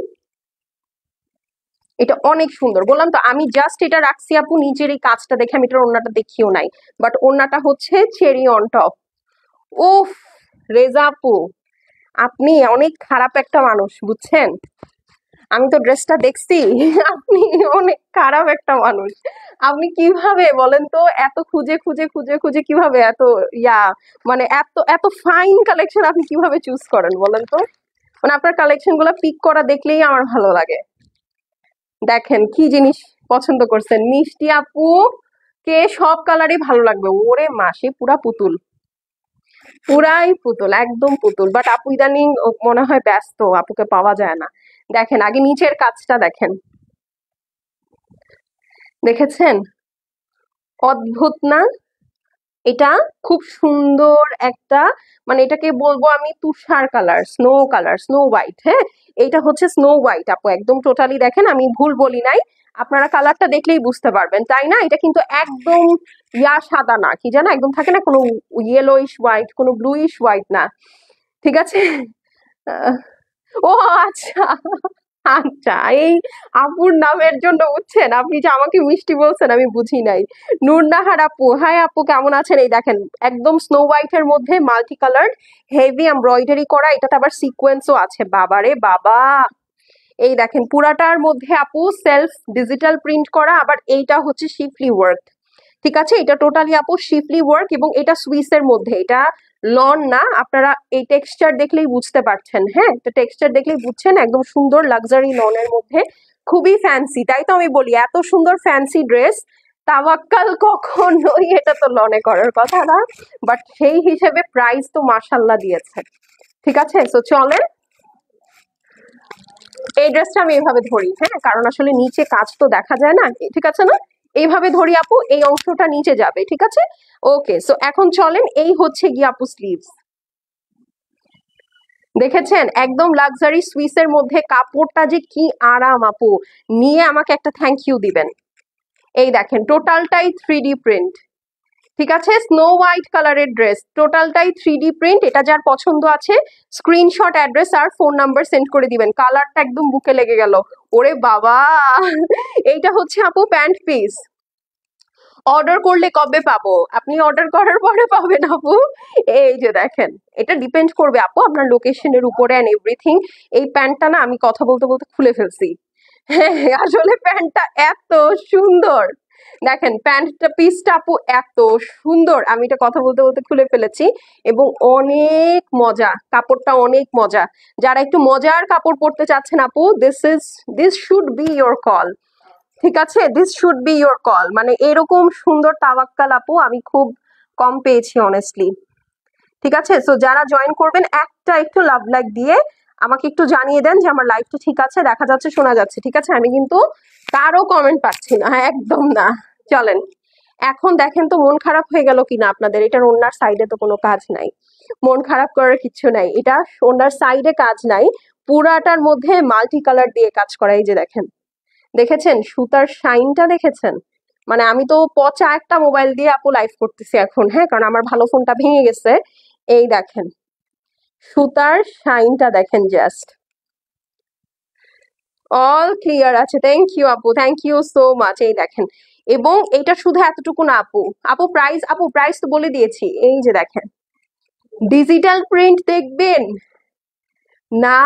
এটা অনেক সুন্দর, বললাম তো আমি জাস্ট এটা রাখছি আপু নিচের এই কাজটা দেখে, আমি এটার ওড়নাটা দেখিও নাই, বাট ওড়নাটা হচ্ছে চেরি অন টপ। উফ, রেজা আপু আপনি অনেক খারাপ একটা মানুষ বুঝছেন, আমি তো ড্রেসটা দেখছি। আপনি অনেক খারাপ একটা মানুষ। আপনি কিভাবে বলেন তো এত খুঁজে খুঁজে খুঁজে খুঁজে কিভাবে এত ইয়া, মানে এত এত ফাইন কালেকশন আপনি কিভাবে চুজ করেন বলেন তো। মানে আপনার কালেকশন গুলো পিক করা দেখলেই আমার ভালো লাগে। দেখেন কি জিনিস পছন্দ করছেন, মিষ্টি আপু কে সব কালারই ভালো লাগবে। ওরে মাসে পুরা পুতুল, পুরাই পুতুল, একদম পুতুল। বাট আপু ইদানিং মনে হয় ব্যস্ত, আপুকে পাওয়া যায় না। দেখেন আগে নিচের কাজটা দেখেন, দেখেছেন অদ্ভুত না? এটা খুব সুন্দর একটা, মানে এটাকে বলবো আমি তুষার colour, snow colour, snow white, হ্যাঁ এটা হচ্ছে স্নো হোয়াইট আপু, একদম টোটালি দেখেন আমি ভুল বলি নাই। আপনারা কালারটা দেখলেই বুঝতে পারবেন, তাই না? এটা কিন্তু একদম ইয়া সাদা না, কি জানা একদম থাকে না কোনো ইয়েলোইশ হোয়াইট, কোনো ব্লুইশ হোয়াইট না, ঠিক আছে। আহ, ও আচ্ছা, আচ্ছা এই আপুর নামের জন্য বুঝছেন, আপনি যে আমাকে মিষ্টি বলছেন আমি বুঝি নাই। নূরনাহার আপু, হাই আপু কেমন আছেন? এই দেখেন একদম স্নো হোয়াইট এর মধ্যে মাল্টি কালার্ড হেভি এমব্রয়ডারি করা, এটাতে আবার সিকোয়েন্সও আছে, বাবারে বাবা এই দেখেন পুরাটার মধ্যে আপু সেলফ ডিজিটাল প্রিন্ট করা, আবার এইটা হচ্ছে শিফলি ওয়ার্ক। ঠিক আছে, এটা টোটালি আপু শিফলি ওয়ার্ক এবং এটা সুইসের মধ্যে, এটা লন না। আপনারা এই টেক্সচার দেখলেই বুঝতে পারছেন, হ্যাঁ এটা টেক্সচার দেখলেই বুঝছেন, একদম সুন্দর লাক্সারি লনের মধ্যে, খুবই ফ্যান্সি। তাই তো আমি বলি এত সুন্দর ফ্যান্সি ড্রেস তাওয়াক্কাল কখনোই এটা তো লনে করার কথা না, বাট সেই হিসেবে প্রাইস তো মাশাল্লাহ দিয়েছে। ঠিক আছে, সো চলেন এই ড্রেসটা আমি এইভাবে ধরি, হ্যাঁ কারণ আসলে নিচে কাজ তো দেখা যায় না, ঠিক আছে না, এইভাবে ধরি আপু, এই অংশটা নিচে যাবে, ঠিক আছে। ওকে, সো এখন চলেন, এই হচ্ছে গিয়ে আপু স্লিভস। দেখেছেন একদম লাক্সারি সুইসের মধ্যে, কাপড়টা যে কি আরাম আপু, নিয়ে আমাকে একটা থ্যাংক ইউ দিবেন। এই দেখেন টোটালটাই 3D প্রিন্ট, ঠিক আছে, স্নো হোয়াইট কালারের ড্রেস, টোটালটাই 3D প্রিন্ট। এটা যার পছন্দ আছে স্ক্রিনশট, অ্যাড্রেস আর ফোন নাম্বার সেন্ড করে দিবেন। কালারটা একদম বুকে লেগে গেল, ওরে বাবা। এইটা হচ্ছে আপু প্যান্ট পিস, অর্ডার করলে কবে পাবো? আপনি অর্ডার করার পরে পাবেন আপু। এই যে দেখেন, এটা ডিপেন্ড করবে আপু আপনার লোকেশনের উপরে এন্ড এভরিথিং। এই প্যান্টটা না আমি কথা বলতে বলতে খুলে ফেলছি, হ্যাঁ আসলে প্যান্টটা এত সুন্দর, দেখেন প্যান্টটা পিসটা আপু এত সুন্দর, আমি এটা কথা বলতে বলতে খুলে ফেলেছি, এবং অনেক মজা, কাপড়টা অনেক মজা। যারা একটু মজার কাপড় পরতে চাচ্ছেন আপু, this should be your call. ঠিক আছে, this should be your call, মানে এরকম সুন্দর তাওয়াক্কাল আপু আমি খুব কম পেয়েছি অনেস্টলি। ঠিক আছে, সো যারা জয়েন করবেন একটা একটু লাভ লাইক দিয়ে আমাকে একটু জানিয়ে দেন যে আমার লাইফটা ঠিক আছে, দেখা যাচ্ছে, শোনা যাচ্ছে, ঠিক আছে। আমি কিন্তু কারো কমেন্ট পাচ্ছি না, একদম না। চলেন এখন দেখেন তো মন খারাপ হয়ে গেল কিনা আপনাদের, এটার ওনার সাইডে তো কোনো কাজ নাই, মন খারাপ করার কিছু নাই, এটা ওনার সাইডে কাজ নাই, পুরাটার মধ্যে মাল্টি কালার দিয়ে কাজ করা। এই যে দেখেন, দেখেছেন সুতার শাইনটা দেখেছেন, মানে আমি তো পচা একটা মোবাইল দিয়ে আপু লাইভ করতেছি এখন, হ্যাঁ কারণ আমার ভালো ফোনটা ভেঙে গেছে। এই দেখেন সুতার শাইনটা দেখেন, জাস্ট অল ক্লিয়ার আছে। থ্যাংক ইউ আপু, থ্যাংক ইউ সো মাচ। এই দেখেন, এবং এটা শুধু এতটুকু না আপু, আপু প্রাইস তো বলে দিয়েছি। এই যে দেখেন ডিজিটাল প্রিন্ট দেখবেন না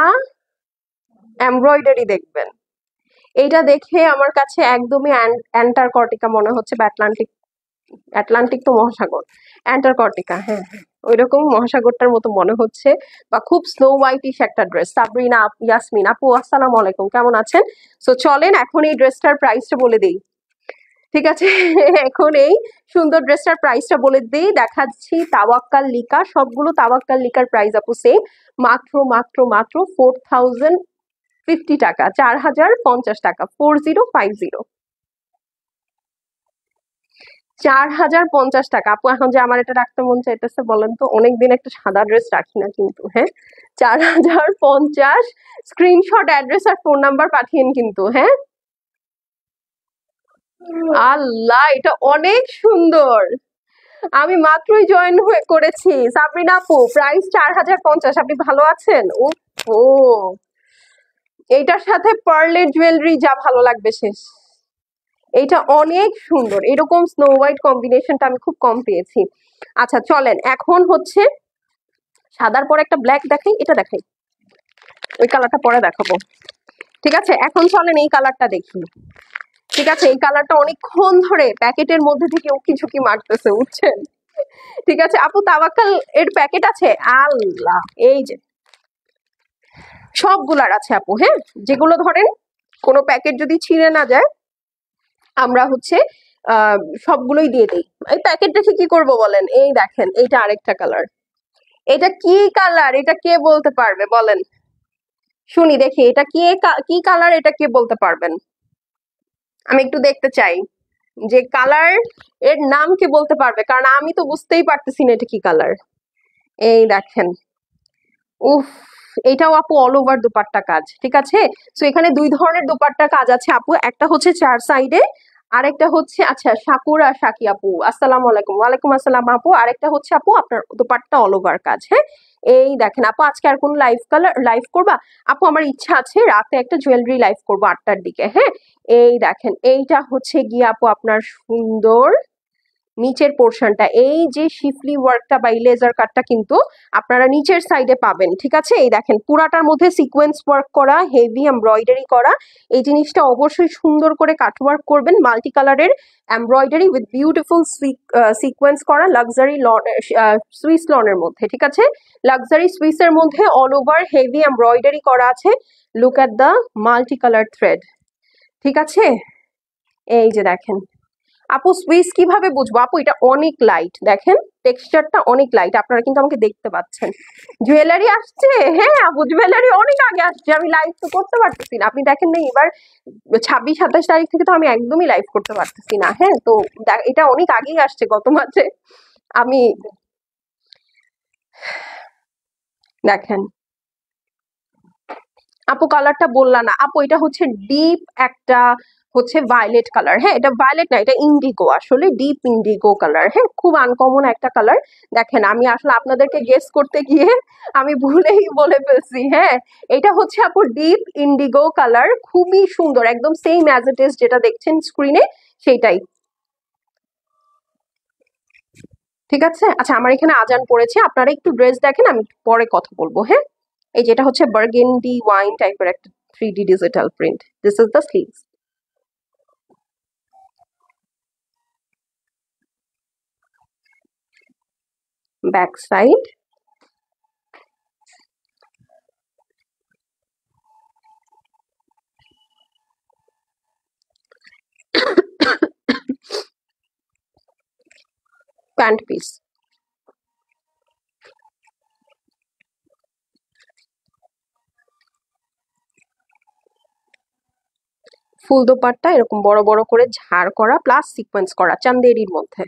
এমব্রয়ডারি দেখবেন, এইটা দেখে আমার কাছে একদমই অ্যান্টার্কটিকা মনে হচ্ছে, বা আটলান্টিক, আটলান্টিক তো মহাসাগর, অ্যান্টার্কটিকা, হ্যাঁ ওই রকম মহাসাগরটার মতো মনে হচ্ছে, বা খুব স্নো হোয়াইটিশ একটা ড্রেস। সাবরিনা ইয়াসমিন আপু আসসালামু আলাইকুম, কেমন আছেন? সো চলেন এখন এই ড্রেসটার প্রাইসটা বলে দিই, ঠিক আছে। এখন এই সুন্দর ড্রেসটার প্রাইসটা বলে দিই, দেখাচ্ছি তাওয়াক্কাল লিকা, সবগুলো তাওয়াক্কাল লিকার প্রাইস আপু সেম, মাত্র মাত্র মাত্র 4050 টাকা, 4050 টাকা, 4050, 4050 টাকা আপু। এখন যে আমার এটা রাখতে মন চাইতেছে বলেন তো, অনেকদিন একটা সাদা ড্রেস রাখি না কিন্তু, হ্যাঁ 4050, স্ক্রিনশট, অ্যাড্রেস আর ফোন নাম্বার পাঠিয়েন কিন্তু, হ্যাঁ। আল্লাহ এটা অনেক সুন্দর, আমি মাত্রই জয়েন হয়ে করেছি। সাবরিনা আপু প্রাইস 4050, আপনি ভালো আছেন? ও এইটার সাথে পার্লের জুয়েলারি যা ভালো লাগবে শেষ, এটা অনেক সুন্দর, এরকম স্নো হোয়াইট কম্বিনেশনটা আমি খুব কম পেয়েছি। আচ্ছা চলেন এখন হচ্ছে সাদার পর একটা ব্ল্যাক দেখাই, এটা দেখাই, ওই কালারটা পরে দেখাবো, ঠিক আছে। এখন চলেন এই কালারটা দেখি, ঠিক আছে। এই কালারটা অনেকক্ষণ ধরে প্যাকেটের মধ্যে থেকে উকি ঝুঁকি মারতেছে, বুঝছেন? ঠিক আছে আপু, তাওয়াক্কাল এর প্যাকেট আছে? আল্লাহ, এই যে সবগুলার আছে আপু, হ্যাঁ যেগুলো ধরেন কোনো প্যাকেট যদি ছিঁড়ে না যায় আমরা হচ্ছে সবগুলোই দিয়ে দিই। এই প্যাকেট রেখে কি করব বলেন? এই দেখেন এইটা আরেকটা কালার, এটা কি কালার, এটা কে বলতে পারবে বলেন, শুনি দেখি এটা কি কালার, এটা কে বলতে পারবেন? আমি একটু দেখতে চাই যে কালার এর নাম কে বলতে পারবে, কারণ আমি তো বুঝতেই পারতেছি না এটা কি কালার। এই দেখেন, উফ, এটাও আপু অল ওভার দোপাট্টা কাজ, ঠিক আছে। সো এখানে দুই ধরনের দোপাট্টার কাজ আছে আপু, একটা হচ্ছে 4 সাইডে, আরেকটা হচ্ছে, আচ্ছা সাকুরা সাকি আপু আসসালামু আলাইকুম, ওয়ালাইকুম আসসালাম আপু, আরেকটা হচ্ছে আপু আপনার দোপাট্টা অল ওভার কাজ, হ্যাঁ। এই দেখেন আপু, আজকে আর কোন লাইভ করবা আপু? আমার ইচ্ছা আছে রাতে একটা জুয়েলারি লাইভ করবো 8টার দিকে, হ্যাঁ। এই দেখেন এইটা হচ্ছে গিয়ে আপু আপনার সুন্দর নিচের পোর্শনটা, এই যে শিফলি ওয়ার্কটা বা লেজার কাটটা কিন্তু আপনারা নিচের সাইডে পাবেন, ঠিক আছে? এই দেখেন পুরাটার মধ্যে সিকোয়েন্স ওয়ার্ক করা, হেভি এমব্রয়ডারি করা। এই জিনিসটা অবশ্যই সুন্দর করে কাটওয়ার্ক করবেন, মাল্টি কালারের এমব্রয়ডারি উইথ বিউটিফুল সিকোয়েন্স করা, লাক্সারি লন, সুইস লনের মধ্যে, ঠিক আছে? লাক্সারি সুইসের মধ্যে অল ওভার হেভি এমব্রয়ডারি করা আছে। Look at the multi colour thread, ঠিক আছে? এই যে দেখেন আপু, সুইস কিভাবে বুঝবো আপু? এটা অনেক লাইট, দেখেন টেক্সচারটা অনেক লাইট, আপনারা কিন্তু আমাকে দেখতে পাচ্ছেন। জুয়েলারি আসছে, হ্যাঁ আপু জুয়েলারি অনেক আগে আসছে, আমি লাইভ তো করতে পারতেছি না, আপনি দেখেন না এবার 26-27 তারিখ থেকে তো আমি একদমই লাইভ করতে পারতেছি না। হ্যাঁ, তো এটা অনেক আগেই আসছে, গত মাসে। আমি দেখেন আপু কালারটা বললা না আপু, এটা হচ্ছে ডিপ একটা হচ্ছে ভায়োলেট কালার। হ্যাঁ, এটা ভায়োলেট না, এটা ইন্ডিগো, আসলে ডিপ ইন্ডিগো কালার। হ্যাঁ, খুব আনকমন একটা কালার। দেখেন আমি আসলে আপনাদেরকে গেস করতে গিয়ে আমি ভুলেই বলে ফেলছি। হ্যাঁ, এটা হচ্ছে আপু ডিপ ইন্ডিগো কালার, খুবই সুন্দর, একদম সেম অ্যাজ ইট ইজ যেটা দেখছেন স্ক্রিনে সেইটাই, ঠিক আছে? আচ্ছা, আমার এখানে আজান পড়েছে, আপনারা একটু ড্রেস দেখেন, আমি পরে কথা বলবো। হ্যাঁ, এই যেটা হচ্ছে বার্গেন্ডি ওয়াইন টাইপের একটা 3D digital print, this is the sleeves. Back side, pant piece, full dupatta এরকম বড় বড় করে ঝাড় করা প্লাস সিকোয়েন্স করা চান্দেরির মধ্যে।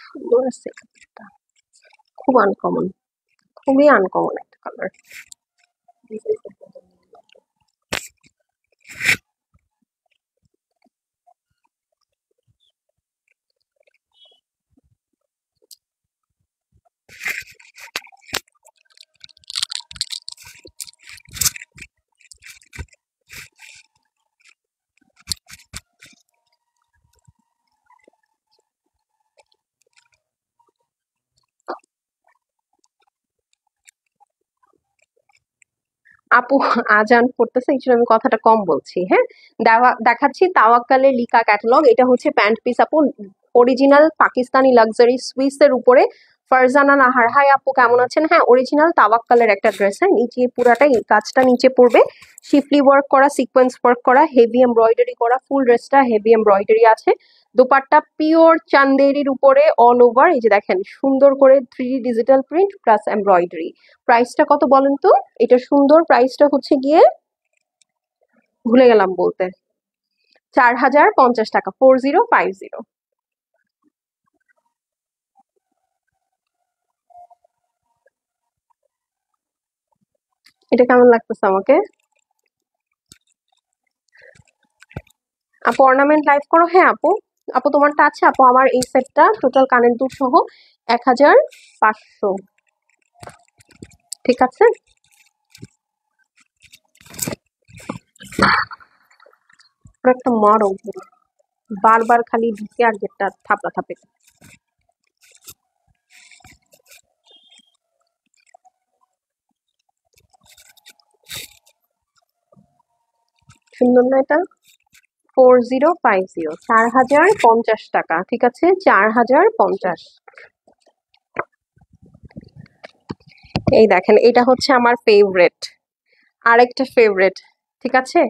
সুন্দর আছে কালারটা, খুব আনকমন, খুবই আনকমন একটা কালার। আপু আজান পড়তেছে, এই জন্য আমি কথাটা কম বলছি। হ্যাঁ, দেখাচ্ছি তাওয়াক্কালের লিকা ক্যাটালগ, এটা হচ্ছে প্যান্ট পিস আপু, অরিজিনাল পাকিস্তানি লাক্সারি সুইসের উপরে। ফারজানা নাহার, হাই আপু কেমন আছেন? হ্যাঁ, অরিজিনাল তাওয়াক্কালের একটা ড্রেস। হ্যাঁ, নিচে পুরাটাই কাজটা নিচে পড়বে, শিফলি ওয়ার্ক করা, সিকোয়েন্স ওয়ার্ক করা, হেভি এমব্রয়ডারি করা, ফুল ড্রেসটা হেভি এমব্রয়ডারি আছে। দোপাট্টা পিওর চান্দেরির উপরে অল ওভার, এই যে দেখেন সুন্দর করে 3D digital print plus embroidery. প্রাইসটা কত বলেন তো? এটা সুন্দর প্রাইসটা হচ্ছে গিয়ে ভুলে গেলাম বলতে, 4050 টাকা, 4050। এটা কেমন লাগতেছে আমাকে আপু? অর্নামেন্ট লাইভ করো। হ্যাঁ আপু, আপু তোমারটা আছে আপু? আমার এই সেটটা টোটাল কানের দুল সহ 1500, ঠিক আছে? একটা মারো, বারবার খালি ঢুকে আর গেটটা থাপড়া থাপে। সুন্দর না এটা? 4050, 4050 টাকা, ঠিক আছে? 4050। এই দেখেন এটা হচ্ছে আমার ফেভারেট, আরেকটা ফেভারেট, ঠিক আছে?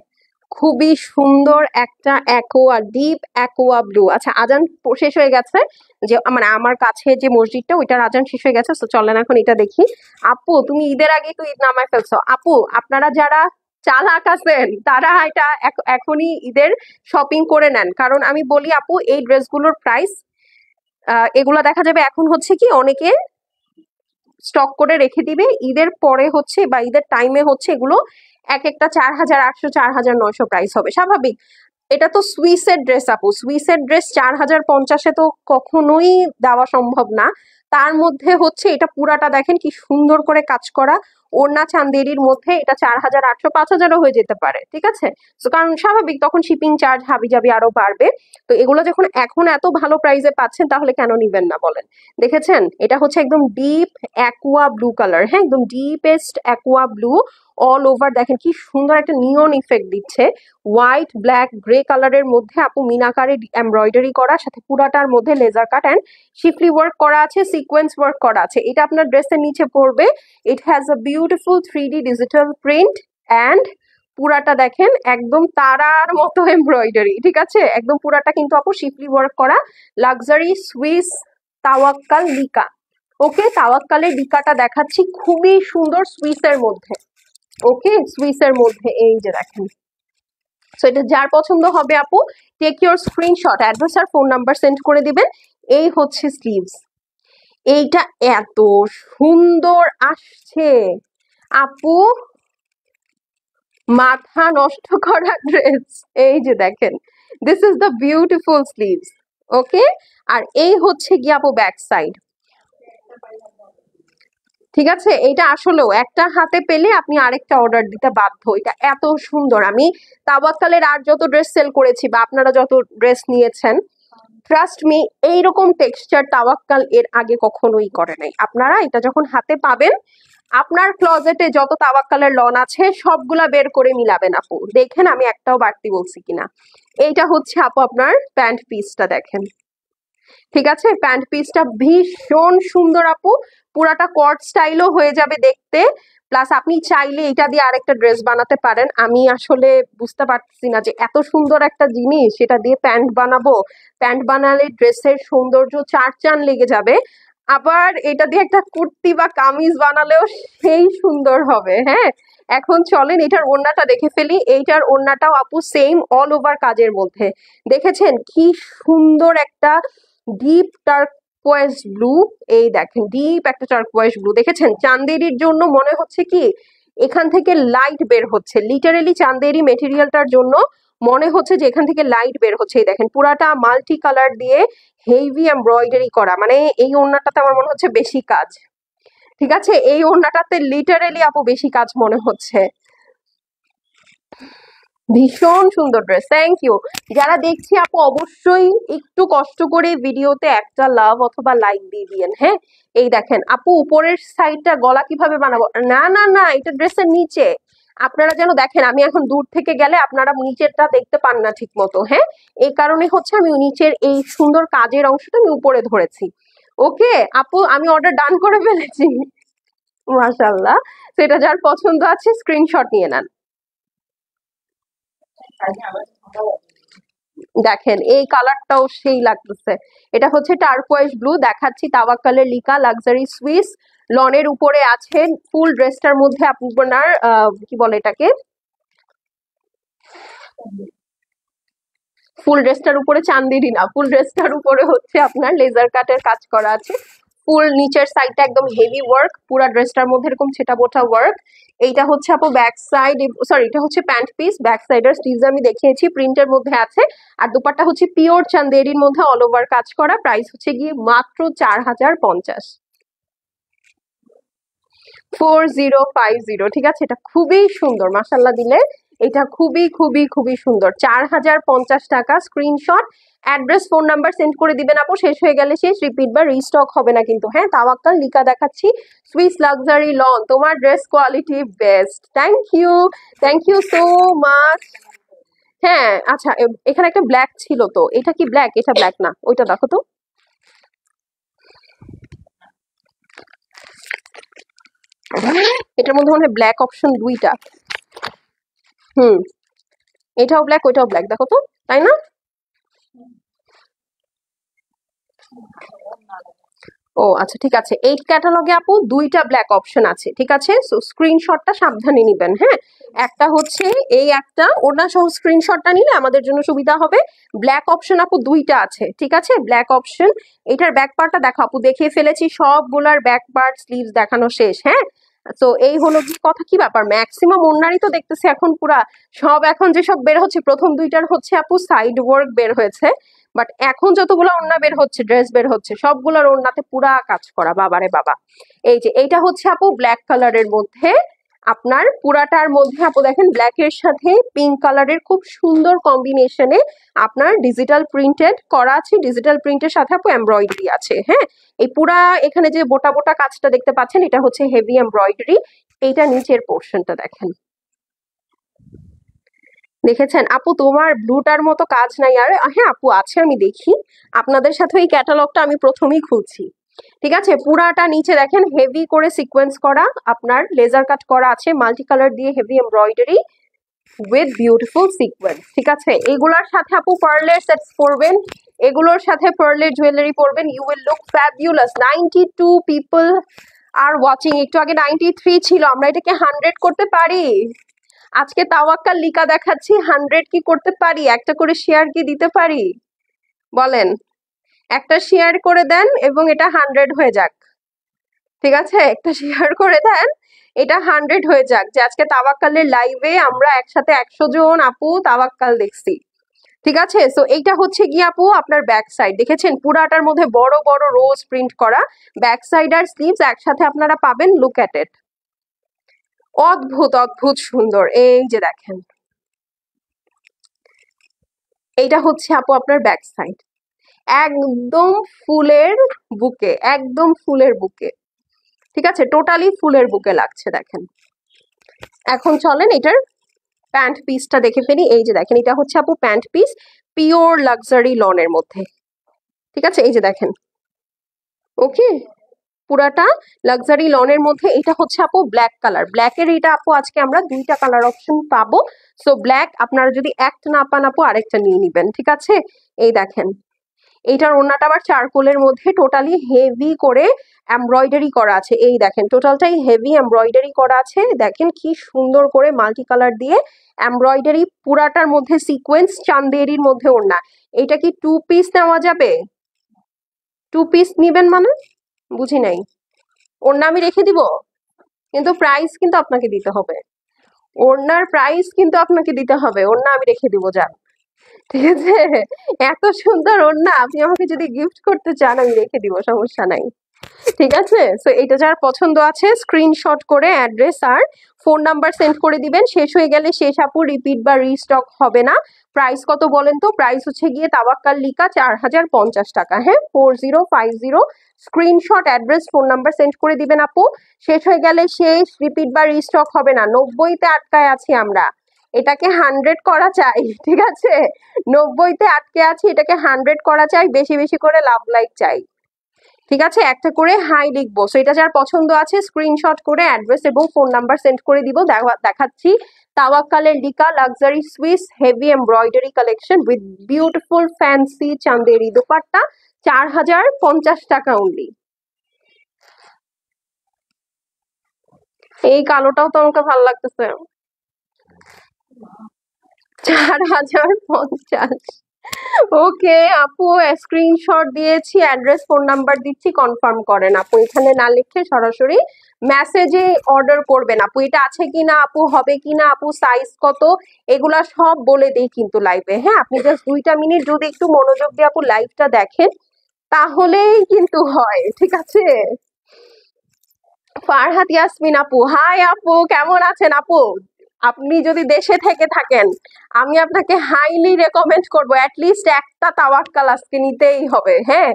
খুবই সুন্দর একটা অ্যাকোয়া, ডিপ অ্যাকোয়া ব্লু। আচ্ছা, আজান শেষ হয়ে গেছে, যে মানে আমার কাছে যে মসজিদটা ওইটার আজান শেষ হয়ে গেছে, তো চলেন এখন এটা দেখি। আপু তুমি ঈদের আগে তো ঈদ নামায় ফেলছো আপু, আপনারা যারা চালাক আছেন তারা এটা এখনই ঈদের শপিং করে নেন, কারণ আমি বলি আপু এই ড্রেসগুলোর প্রাইস, এগুলো দেখা যাবে এখন হচ্ছে কি অনেকে স্টক করে রেখে দিবে, ঈদের পরে হচ্ছে বা ঈদের টাইমে হচ্ছে এগুলো এক একটা 4800 4900 প্রাইস হবে, স্বাভাবিক। এটা তো সুইসের ড্রেস আপু, সুইসের ড্রেস 4050-এ তো কখনোই দেওয়া সম্ভব না। তার মধ্যে হচ্ছে এটা পুরাটা দেখেন কি সুন্দর করে কাজ করা, ওড়না চান্দেরির মধ্যে এটা 4800, 5000ও হয়ে যেতে পারে, ঠিক আছে। তো কারণ স্বাভাবিক তখন শিপিং চার্জ হাবিজাবি আরো বাড়বে। তো এগুলো যখন এখন এত ভালো প্রাইসে পাচ্ছেন তাহলে কেন নিবেন না বলেন। দেখেছেন এটা হচ্ছে একদম ডিপ অ্যাকুয়া ব্লু কালার, হ্যাঁ একদম deepest aqua blue. All over দেখেন কি সুন্দর একটা নিয়ন ইফেক্ট দিচ্ছে। হোয়াইট, ব্ল্যাক, গ্রে কালারের মধ্যে আপু মিনাকারে এমব্রয়ডারি করা, সাথে পুরাটার মধ্যে laser cut and schiffli work করা আছে, সিকোয়েন্স ওয়ার্ক করা আছে। এটা আপনার ড্রেসের নিচে পড়বে। It has a beautiful 3D digital print and পুরাটা দেখেন একদম তারার মতো এমব্রয়ডারি, ঠিক আছে। একদম পুরাটা কিন্তু আপু শিফলি ওয়ার্ক করা, লাক্সারি সুইস তাওয়াক্কাল লিকা। ওকে, তাওয়াক্কালের লিকাটা দেখাচ্ছি, খুবই সুন্দর সুইসের মধ্যে। ওকে, সুইসের মধ্যে এই যে দেখেন। সো এটা যার পছন্দ হবে আপু টেক ইউর স্ক্রিনশট, অ্যাড্রেস আর ফোন নাম্বার সেন্ড করে দিবেন। এই হচ্ছে স্লিভস, এইটা এত সুন্দর আসছে আপু, মাথা নষ্ট করা ড্রেস। এই যে দেখেন, this is the beautiful sleeves. Okay, আর এই হচ্ছে গিয়ে আপু ব্যাক সাইড, ঠিক আছে। এটা আসলেও একটা হাতে পেলে আপনি আরেকটা অর্ডার দিতে বাধ্য, এটা এত সুন্দর। আমি তাওয়াক্কালের আর যত ড্রেস সেল করেছি বা আপনারা যত ড্রেস নিয়েছেন, ট্রাস্ট মি এইরকম টেক্সচার তাওয়াক্কাল এর আগে কখনোই করে নাই। আপনারা এটা যখন হাতে পাবেন, আপনার ক্লজেটে যত তাওয়াক্কালের লন আছে সবগুলা বের করে মিলাবেন আপু, দেখেন আমি একটাও বাড়তি বলছি কিনা। এইটা হচ্ছে আপু আপনার প্যান্ট পিসটা দেখেন, ঠিক আছে। প্যান্ট পিসটা ভীষণ সুন্দর আপু, পুরাটা কট স্টাইলও হয়ে যাবে দেখতে। প্লাস আপনি চাইলে এটা দিয়ে আরেকটা ড্রেস বানাতে পারেন। আমি আসলে বুঝতে পারছি না যে এত সুন্দর একটা জিনিস সেটা দিয়ে প্যান্ট বানাবো, প্যান্ট বানালে ড্রেসের সৌন্দর্য চার চান লেগে যাবে। আবার এটা দিয়ে একটা কুর্তি বা কামিজ বানালেও সেই সুন্দর হবে। হ্যাঁ, এখন চলেন এটার ওড়নাটা দেখে ফেলি। এইটার ওড়নাটাও আপু সেম অল ওভার কাজের মধ্যে, দেখেছেন কি সুন্দর একটা ডিপ টার্কোয়েজ ব্লু। এই দেখেন ডিপ একটা টার্কোয়েজ ব্লু, দেখেছেন চান্দেরির জন্য মনে হচ্ছে কি এখান থেকে লাইট বের হচ্ছে, লিটারেলি চান্দেরি মেটেরিয়ালটার জন্য মনে হচ্ছে যে এখান থেকে লাইট বের হচ্ছে। এই দেখেন পুরাটা মাল্টি কালার দিয়ে হেভি এমব্রয়ডারি করা, মানে এই ওড়নাটাতে আমার মনে হচ্ছে বেশি কাজ, ঠিক আছে। এই ওড়নাটাতে লিটারেলি আপু বেশি কাজ মনে হচ্ছে। ভীষণ সুন্দর ড্রেস, থ্যাংক ইউ। যারা দেখছি আপু অবশ্যই একটু কষ্ট করে ভিডিওতে একটা লাভ অথবা লাইক দিয়ে দিয়েন, হ্যাঁ। এই দেখেন আপু উপরের সাইডটা গলা কিভাবে বানাবো, না না না এটা ড্রেসের নিচে। আপনারা যেন দেখেন, আমি এখন দূর থেকে গেলে আপনারা নিচেরটা দেখতে পান না ঠিক মতো, হ্যাঁ। এই কারণে হচ্ছে আমি নিচের এই সুন্দর কাজের অংশটা আমি উপরে ধরেছি। ওকে আপু, আমি অর্ডার ডান করে ফেলেছি, মাশাআল্লাহ। সেটা যার পছন্দ আছে স্ক্রিনশট নিয়ে নেন। দেখেন এই কালারটাও সেই লাগতেছে, এটা হচ্ছে টার্কোয়েজ ব্লু দেখাচ্ছি, তাওয়াক্কালের লিকা লাক্সারি সুইস লনের উপরে আছে। ফুল ড্রেসটার মধ্যে আপনার কি বলে এটাকে, ফুল ড্রেসটার উপরে চান্দেরি না, ফুল ড্রেসটার উপরে হচ্ছে আপনার লেজার কাটের কাজ করা আছে। ফুল নিচের সাইডটা একদম হেভি ওয়ার্ক, পুরা ড্রেসটার মধ্যে এরকম ছেটা বোটা ওয়ার্ক। এইটা হচ্ছে আপু ব্যাক সাইড, সরি এটা হচ্ছে প্যান্ট পিস, ব্যাক সাইডের স্লিভস আমি দেখিয়েছি প্রিন্টের মধ্যে আছে। আর দুপাট্টা হচ্ছে পিওর চান্দেরির মধ্যে অল ওভার কাজ করা, প্রাইস হচ্ছে গিয়ে মাত্র 4050, 4050, ঠিক আছে। এটা খুবই সুন্দর মাশাল্লাহ দিলে, এটা খুবই খুবই খুবই সুন্দর। 4050 টাকা, screenshot address phone number send করে দিবেন আপু, শেষ হয়ে গেলে শেষ, রিপিট বা রিস্টক হবে না কিন্তু, হ্যাঁ। তাওয়াক্কাল লিকা দেখাচ্ছি, সুইস লাক্সারি লন, তোমার dress quality best, thank you, thank you so much. হ্যাঁ আচ্ছা, এখানে একটা ব্ল্যাক ছিল, তো এটা কি ব্ল্যাক? এটা ব্ল্যাক না, ওইটা দেখো তো। এটার মধ্যে মনে হয় ব্ল্যাক অপশন দুইটা, হুম, এটাও ব্ল্যাক ওইটাও ব্ল্যাক, দেখো তো, তাই না? ও আচ্ছা ঠিক আছে, এই ক্যাটালগে আপু দুইটা ব্ল্যাক অপশন আছে, ঠিক আছে। সো স্ক্রিনশটটা সাবধানে নিবেন, হ্যাঁ। একটা হচ্ছে এই একটা ওড়না সহ স্ক্রিনশটটা নিলে আমাদের জন্য সুবিধা হবে। ব্ল্যাক অপশন আপু দুইটা আছে, ঠিক আছে, ব্ল্যাক অপশন। এটার ব্যাক পার্টটা দেখো আপু, দেখিয়ে ফেলেছি সবগুলার ব্যাক পার্ট স্লিভস দেখানো শেষ, হ্যাঁ। তো এই হলো কি কথা, কি ব্যাপার ম্যাক্সিমাম ওড়নারই তো দেখতেছি এখন পুরা সব, এখন যেসব বের হচ্ছে প্রথম দুইটার হচ্ছে আপু সাইড ওয়ার্ক বের হয়েছে, বাট এখন যতগুলো ওড়না বের হচ্ছে, ড্রেস বের হচ্ছে, সবগুলোর ওড়নাতে পুরা কাজ করা, বাবারে বাবা। এই যে এইটা হচ্ছে আপু ব্ল্যাক কালারের মধ্যে, আপনার পুরাটার মধ্যে আপু দেখেন ব্ল্যাক এর সাথে পিঙ্ক কালারের খুব সুন্দর কম্বিনেশনে আপনার ডিজিটাল প্রিন্টেড করা আছে, ডিজিটাল প্রিন্টের সাথে আপু এমব্রয়ডারি আছে। হ্যাঁ, এই পুরা এখানে যে বোটা বোটা কাজটা দেখতে পাচ্ছেন এটা হচ্ছে হেভি এমব্রয়ডারি। এইটা নিচের পোর্শনটা দেখেন, দেখেছেন আপু? তোমার ব্লুটার মতো কাজ নাই আর। হ্যাঁ আপু আছে, আমি দেখি আপনাদের সাথে এই ক্যাটালগটা আমি প্রথমেই খুলছি। ঠিক আছে, পুরাটা নিচে দেখেন হেভি করে সিকোয়েন্স করা, আপনার লেজার কাট করা আছে, মাল্টি কালার দিয়ে heavy embroidery with beautiful sequence. ঠিক আছে, এগুলোর সাথে আপু পার্লের সেটস পরবেন, এগুলোর সাথে পার্লের জুয়েলারি পরবেন, you will look fabulous. 92 people are watching, একটু আগে 93 ছিল, আমরা এটাকে 100 করতে পারি? আজকে তাওয়াক্কাল লিকা দেখাচ্ছি, 100 কি করতে পারি? একটা করে শেয়ার কি দিতে পারি বলেন? একটা শেয়ার করে দেন এবং এটা 100 হয়ে যাক। ঠিক আছে, একটা শেয়ার করে দেন, এটা 100 হয়ে যাক, যে আজকে তাওয়াক্কালের লাইভে আমরা একসাথে 100 জন আপু তাওয়াক্কাল দেখছি। ঠিক আছে, সো এইটা হচ্ছে গিয়ে আপু আপনার ব্যাক সাইড, দেখেছেন পুরাটার মধ্যে বড় বড় রোজ প্রিন্ট করা, ব্যাক সাইড আর স্লিভস একসাথে আপনারা পাবেন। লুক এট ইট, অদ্ভুত অদ্ভুত সুন্দর। এই যে দেখেন, এইটা হচ্ছে আপু আপনার ব্যাক সাইড, একদম ফুলের বুকে, একদম ফুলের বুকে। ঠিক আছে, টোটালি ফুলের বুকে লাগছে দেখেন। এখন চলেন এটার প্যান্ট পিসটা দেখে ফেলি। এই যে দেখেন, এটা হচ্ছে আপু প্যান্ট পিস, পিওর লাক্সারি লনের মধ্যে। ঠিক আছে, এই যে দেখেন, ওকে, পুরাটা লাক্সারি লনের মধ্যে। এটা হচ্ছে আপু ব্ল্যাক কালার, ব্ল্যাকের এটা আপু আজকে আমরা দুইটা কালার অপশন পাবো। সো ব্ল্যাক আপনারা যদি একটা না পান আপু আরেকটা নিয়ে নিবেন। ঠিক আছে, এই দেখেন, এইটার ওড়নাটা আবার চারকোলের মধ্যে টোটালি হেভি করে এমব্রয়ডারি করা আছে। এই দেখেন, টোটালটাই হেভি এমব্রয়ডারি করা আছে, দেখেন কি সুন্দর করে মাল্টি কালার দিয়ে এমব্রয়ডারি, পুরাটার মধ্যে সিকোয়েন্স, চান্দেরির মধ্যে ওড়না। এটা কি 2 পিস নেওয়া যাবে? 2 পিস নিবেন মানে বুঝি নাই। ওড়না আমি রেখে দিব, কিন্তু প্রাইস কিন্তু আপনাকে দিতে হবে, ওড়নার প্রাইস কিন্তু আপনাকে দিতে হবে, ওড়না আমি রেখে দিব যান। ঠিক আছে, এত সুন্দর ওড়না আপনি আমাকে যদি গিফট করতে চান আমি রেখে দিব, সমস্যা নাই। ঠিক আছে, সো এটা যার পছন্দ আছে স্ক্রিনশট করে অ্যাড্রেস আর ফোন নাম্বার সেন্ড করে দিবেন। শেষ হয়ে গেলে শেষ আপু, রিপিট বা রিস্টক হবে না। প্রাইস কত বলেন তো? প্রাইস হচ্ছে গিয়ে তাওয়াক্কাল লিকা 4050 টাকা। হ্যাঁ, 4050। Screenshot address phone number send করে দিবেন আপু। শেষ হয়ে গেলে শেষ, রিপিট বা রিস্টক হবে না। 90-তে আটকায় আছি আমরা, এটাকে 100 করা চাই। ঠিক আছে, 90-তে আটকে আছি, এটাকে 100 করা চাই, বেশি বেশি করে লাভ লাইক চাই। ঠিক আছে, একটা করে হাই লিখবো। সো এটা যার পছন্দ আছে স্ক্রিনশট করে অ্যাড্রেস এবং ফোন নাম্বার সেন্ড করে দিব। দেখাচ্ছি তাওয়াক্কালের লিকা luxury Swiss heavy embroidery collection with beautiful fancy Chanderi dupatta, 4050 টাকা অনলি। এই কালোটাও তো আমাকে ভালো লাগতেছে, 4050। ওকে আপু, স্ক্রিনশট দিয়েছি, অ্যাড্রেস ফোন নাম্বার দিচ্ছি, কনফার্ম করেন আপু। এখানে না লিখে সরাসরি মেসেজে অর্ডার করবেন আপু। এটা আছে কিনা আপু, হবে কিনা আপু, সাইজ কত, এগুলা সব বলে দেই কিন্তু লাইভে। হ্যাঁ, আপনি জাস্ট 2টা মিনিট যদি একটু মনোযোগ দিয়ে আপু লাইভটা দেখেন তাহলেই কিন্তু হয়। ঠিক আছে, ফারহাত ইয়াসমিন আপু, হাই আপু, কেমন আছেন আপু? আপনি যদি দেশে থেকে থাকেন আমি আপনাকে হাইলি রেকমেন্ড করব, অ্যাটলিস্ট একটা তাওয়াক্কাল আজকে নিতেই হবে। হ্যাঁ,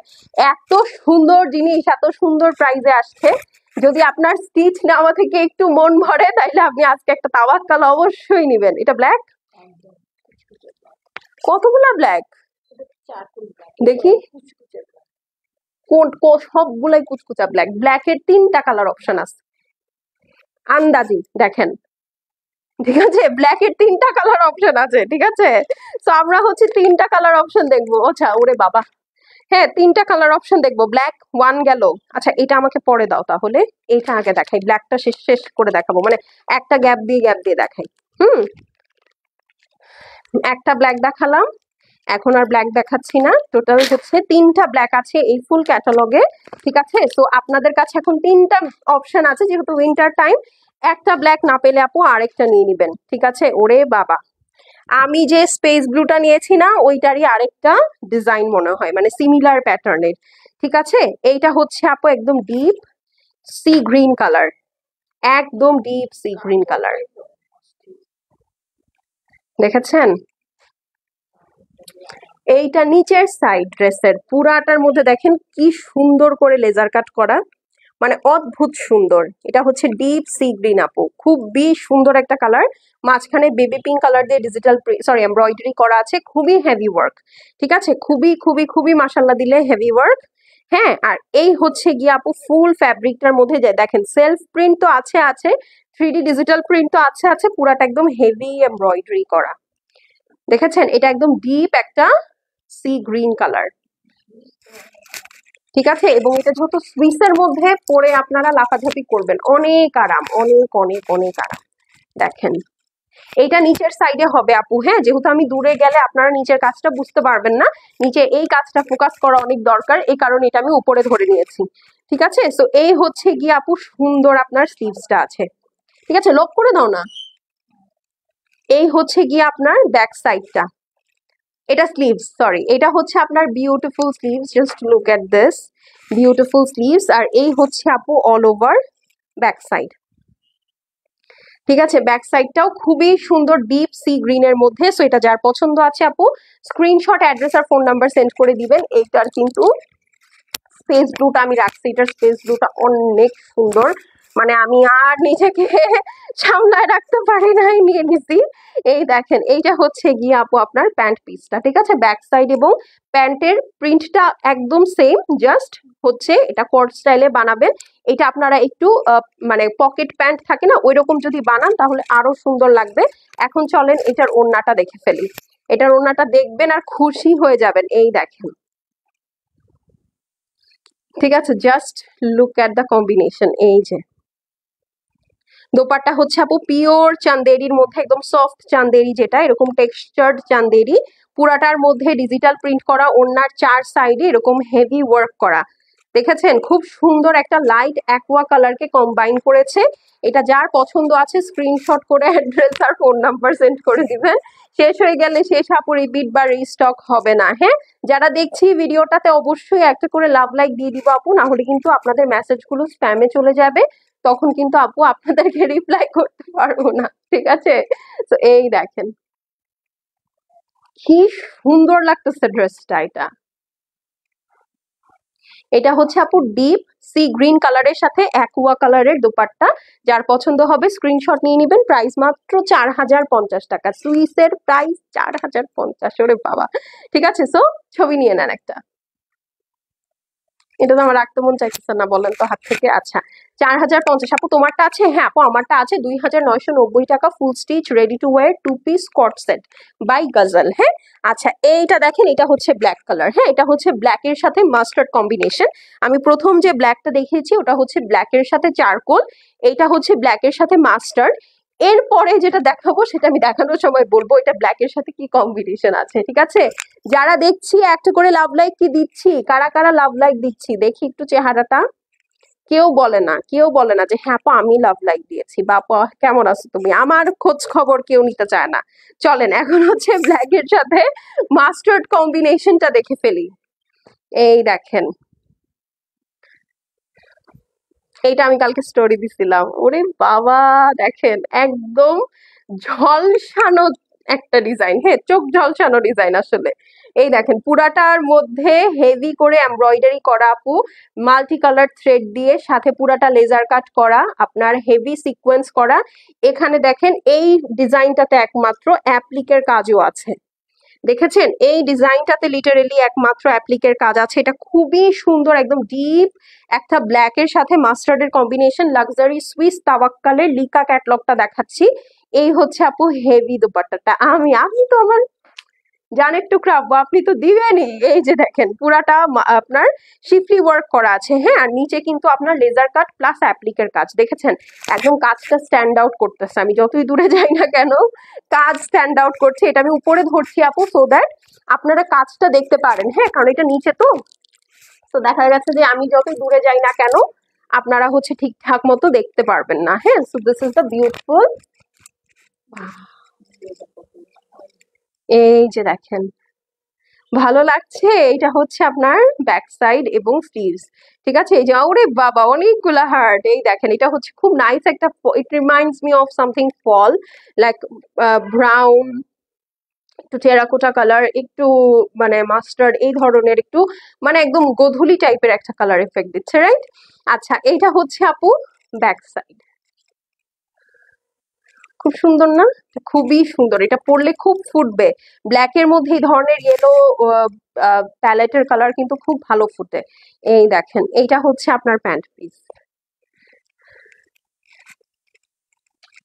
এত সুন্দর জিনিস এত সুন্দর প্রাইসে আসছে, যদি আপনার স্টিচ নেওয়া থেকে একটু মন ভরে তাইলে আপনি আজকে একটা তাওয়াক্কাল অবশ্যই নিবেন। এটা ব্ল্যাক, কতগুলা ব্ল্যাক দেখি, সবগুলাই কুচকুচা ব্ল্যাক, ব্ল্যাকের 3টা কালার অপশন আছে আন্দাজি দেখেন। ঠিক আছে, ব্ল্যাকের 3টা কালার অপশন আছে। ঠিক আছে, তো আমরা হচ্ছে 3টা কালার অপশন দেখবো। আচ্ছা ওরে বাবা, হ্যাঁ 3টা কালার অপশন দেখবো। ব্ল্যাক 1 গেল। আচ্ছা এটা আমাকে পরে দাও তাহলে, এইটা আগে দেখাই, ব্ল্যাকটা শেষ শেষ করে দেখাবো, মানে একটা গ্যাপ দিয়ে দেখাই। হুম, একটা ব্ল্যাক দেখালাম, এখন আর ব্ল্যাক দেখাচ্ছি না, টোটাল হচ্ছে 3টা ব্ল্যাক আছে এই ফুল ক্যাটালগে, ঠিক আছে। সো আপনাদের কাছে এখন 3টা অপশন আছে, যেহেতু উইন্টার টাইম, একটা ব্ল্যাক না পেলে আপু আরেকটা নিয়ে নিবেন, ঠিক আছে। ওরে বাবা, আমি যে স্পেস ব্লুটা নিয়েছি না, ওইটারই আরেকটা ডিজাইন মনে হয়, মানে সিমিলার প্যাটার্নের, ঠিক আছে। এইটা হচ্ছে আপু একদম ডিপ সি গ্রিন কালার, একদম ডিপ সি গ্রিন কালার, দেখেছেন। এইটা নিচের সাইড ড্রেসের পুরাটার মধ্যে দেখেন কি সুন্দর করে লেজার কাট করা, মানে অদ্ভুত সুন্দর। এটা হচ্ছে ডিপ সি গ্রিন আপু, খুবই সুন্দর একটা কালার, মাঝখানে বেবি পিঙ্ক কালার দিয়ে ডিজিটাল সরি এমব্রয়ডারি করা আছে, খুবই হেভি ওয়ার্ক, ঠিক আছে, খুবই খুবই খুবই মাশাল্লাহ দিলে হেভি ওয়ার্ক। হ্যাঁ, আর এই হচ্ছে গিয়ে আপু ফুল ফ্যাব্রিকটার মধ্যে যে দেখেন সেলফ প্রিন্ট তো আছে আছে, 3D ডিজিটাল প্রিন্ট তো আছে আছে, পুরাটা একদম হেভি এমব্রয়ডারি করা, দেখেছেন। এটা একদম ডিপ একটা সি গ্রিন কালার, ঠিক আছে। এবং এটা যেহেতু সুইসের মধ্যে পরে আপনারা লাফাঝাপি করবেন, অনেক আরাম, অনেক অনেক অনেক আরাম। দেখেন এইটা নিচের সাইডে হবে আপু, হ্যাঁ, যেহেতু আমি দূরে গেলে আপনারা নিচের কাজটা বুঝতে পারবেন না, নিচে এই কাজটা ফোকাস করা অনেক দরকার, এই কারণে এটা আমি উপরে ধরে নিয়েছি, ঠিক আছে। সো এই হচ্ছে গিয়ে আপু সুন্দর আপনার স্লিভসটা আছে, ঠিক আছে, লক করে দাও না। এই হচ্ছে গিয়ে আপনার ব্যাক সাইডটা, এটা স্লিভস, সরি, এটা হচ্ছে আপনার beautiful sleeves, just look at this beautiful sleeves. আর এই হচ্ছে আপু অল ওভার ব্যাক সাইড, ঠিক আছে। ব্যাক সাইডটাও খুবই সুন্দর ডিপ সি গ্রিন এর মধ্যে। সো এটা যার পছন্দ আছে আপু স্ক্রিনশট, অ্যাড্রেস আর ফোন নাম্বার সেন্ড করে দিবেন। এইটার কিন্তু স্পেস ব্লুটা আমি রাখছি, এটার স্পেস ব্লুটা অনেক সুন্দর, মানে আমি আর নিজেকে সামলায় রাখতে পারি নাই, নিয়ে নিছি। এই দেখেন এইটা হচ্ছে গিয়ে আপু আপনার প্যান্ট পিসটা, ঠিক আছে, ব্যাক সাইড এবং প্যান্টের প্রিন্টটা একদম সেম, জাস্ট হচ্ছে এটা কোট স্টাইলে বানাবেন। এটা আপনারা একটু মানে পকেট প্যান্ট থাকে না, ওই রকম যদি বানান তাহলে আরো সুন্দর লাগবে। এখন চলেন এটার ওড়নাটা দেখে ফেলি, এটার ওড়নাটা দেখবেন আর খুশি হয়ে যাবেন। এই দেখেন, ঠিক আছে, just look at the combination. এই যে দোপাট্টা হচ্ছে আপু পিওর চান্দেরির মধ্যে, একদম সফট চান্দেরি, যেটা এরকম টেক্সচার্ড চান্দেরি, পুরাটার মধ্যে ডিজিটাল প্রিন্ট করা, ওড়নার 4 সাইডে এরকম হেভি ওয়ার্ক করা, দেখেছেন। খুব সুন্দর একটা লাইট অ্যাকোয়া কালারকে কম্বাইন করেছে। এটা যার পছন্দ আছে স্ক্রিনশট করে অ্যাড্রেস আর ফোন নাম্বার সেন্ড করে দিবেন, শেষ হয়ে গেলে শেষ আপু রিপিট বা রিস্টক হবে না। হ্যাঁ, যারা দেখছি ভিডিওটাতে অবশ্যই একটা করে লাভ লাইক দিয়ে দিব আপু, না হলে কিন্তু আপনাদের মেসেজগুলো স্প্যামে চলে যাবে, তখন কিন্তু আপু আপনাদেরকে রিপ্লাই করতে পারবো না, ঠিক আছে। তো এই দেখেন কি সুন্দর লাগতেছে ড্রেসটা, এটা হচ্ছে আপু ডিপ সি গ্রিন কালারের সাথে অ্যাকুয়া কালারের দোপাট্টা, যার পছন্দ হবে স্ক্রিনশট নিয়ে নেবেন। প্রাইস মাত্র 4050 টাকা, সুইসের প্রাইস 4050, ওরে বাবা, ঠিক আছে। সো ছবি নিয়ে নেন একটা, এটা তো আমার রাখতে মন চাইতেছে না, বলেন তো হাত থেকে। আচ্ছা 4050 আপু, তোমারটা আছে? হ্যাঁ আপু, আমারটা আছে 2990 টাকা, full stitch ready to wear 2 piece cot set by Ghazal. হ্যাঁ, আচ্ছা এইটা দেখেন, এটা হচ্ছে ব্ল্যাক কালার, হ্যাঁ, এটা হচ্ছে ব্ল্যাকের সাথে মাস্টার্ড কম্বিনেশন। আমি প্রথম যে ব্ল্যাকটা দেখিয়েছি ওটা হচ্ছে ব্ল্যাকের সাথে চারকোল, এইটা হচ্ছে ব্ল্যাকের সাথে মাস্টার্ড। এরপরে যেটা দেখাবো সেটা আমি দেখানোর সময় বলবো এটা ব্ল্যাকের সাথে কি কম্বিনেশন আছে, ঠিক আছে। যারা দেখছি একটা করে লাভ লাইক কি দিচ্ছি, কারা কারা লাভ লাইক দিচ্ছি দেখি একটু চেহারাটা। কেউ বলে না, কেউ বলে না যে হ্যাঁ আপা আমি লাভ লাইক দিয়েছি, বা আপা কেমন আছো তুমি, আমার খোঁজ খবর কেউ নিতে চায় না। চলেন এখন হচ্ছে ব্ল্যাক এর সাথে মাস্টার্ড কম্বিনেশনটা দেখে ফেলি। এই দেখেন, এইটা আমি কালকে স্টোরি দিছিলাম, ওরে বাবা দেখেন একদম ঝলসানো একটা ডিজাইন, হ্যাঁ চোখ ঝলসানো ডিজাইন আসলে। এই দেখেন পুরাটার মধ্যে হেভি করে এমব্রয়ডারি করা আপু, মাল্টি কালার থ্রেড দিয়ে, সাথে পুরাটা লেজার কাট করা, আপনার হেভি সিকোয়েন্স করা। এখানে দেখেন এই ডিজাইনটাতে একমাত্র অ্যাপ্লিকের কাজও আছে, দেখেছেন এই ডিজাইনটাতে লিটারেলি একমাত্র অ্যাপ্লিকের কাজ আছে। এটা খুবই সুন্দর, একদম ডিপ একটা ব্ল্যাক এর সাথে মাস্টার্ডের কম্বিনেশন, লাক্সারি সুইস তাওয়াক্কালের লিকা ক্যাটলগটা দেখাচ্ছি। এই হচ্ছে আপু হেভি দোপাট্টাটা, আমি আমি তো আমার জানের টুকরা আব্বু, আপনি তো দিবেনই। এই যে দেখেন পুরাটা আপনার শিফলি ওয়ার্ক করা আছে, হ্যাঁ, আর নিচে কিন্তু আপনার লেজার কাট প্লাস অ্যাপ্লিকের কাজ, দেখেছেন একদম কাজটা স্ট্যান্ড আউট করতেছে, আমি যতই দূরে যাই না কেন কাজ স্ট্যান্ড আউট করছে। এটা আমি উপরে ধরছি আপু সো দ্যাট আপনারা কাজটা দেখতে পারেন, হ্যাঁ, কারণ এটা নিচে তো দেখা গেছে যে আমি যতই দূরে যাই না কেন আপনারা হচ্ছে ঠিকঠাক মতো দেখতে পারবেন না। হ্যাঁ, so this is the beautiful. এই যে দেখেন, ভালো লাগছে। এটা হচ্ছে আপনার ব্যাক সাইড এবং স্টিভস, ঠিক আছে। এই যে ওরে বাবা অনেকগুলা হার্ট, এই দেখেন এটা হচ্ছে খুব নাইস একটা, it reminds me of something fall, like brown, একটু টেরাকোটা কালার, একটু মানে মাস্টার্ড, এই ধরনের একটু মানে একদম গোধূলি টাইপের একটা কালার এফেক্ট দিচ্ছে, রাইট? আচ্ছা, এইটা হচ্ছে আপু ব্যাক সাইড, খুব সুন্দর না? খুবই সুন্দর, এটা পরলে খুব ফুটবে। ব্ল্যাক এর মধ্যে এই ধরনের ইয়েলো প্যালেটের কালার কিন্তু খুব ভালো ফুটে। এই দেখেন, এইটা হচ্ছে আপনার pant piece.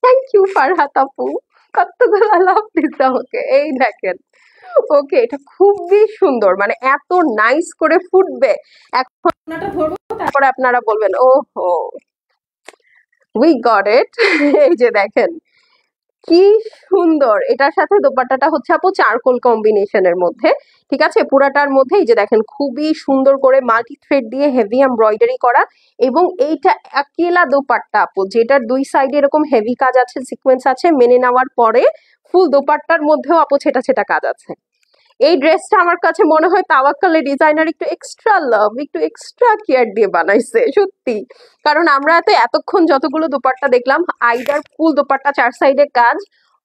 Thank you Farhat আপু, কতগুলো লাভ দিচ্ছে আমাকে। এই দেখেন, ওকে, এটা খুবই সুন্দর, মানে এত নাইস করে ফুটবে। এখন ধরবো, তারপরে আপনারা বলবেন ওহো, উই গট ইট। এই যে দেখেন কি সুন্দর, এটার সাথে দোপাট্টাটা হচ্ছে আপু চারকোল কম্বিনেশনের মধ্যে, ঠিক আছে। পুরাটার মধ্যে এই যে দেখেন খুবই সুন্দর করে মাল্টি থ্রেড দিয়ে হেভি এমব্রয়ডারি করা, এবং এইটা একেলা দোপাট্টা আপু, যেটার দুই সাইডে এরকম হেভি কাজ আছে, সিকোয়েন্স আছে, মেনে নেওয়ার পরে ফুল দোপাট্টার মধ্যেও আপু ছেটা ছেটা কাজ আছে। এই ড্রেসটা আমার কাছে মনে হয় তাওয়াক্কালের ডিজাইনার একটু এক্সট্রা লাভ, একটু এক্সট্রা কেয়ার দিয়ে বানাইছে সত্যি। কারণ আমরা তো এতক্ষণ যতগুলো দোপাট্টা দেখলাম, আইদার ফুল দোপাট্টা চার সাইডে কাজ,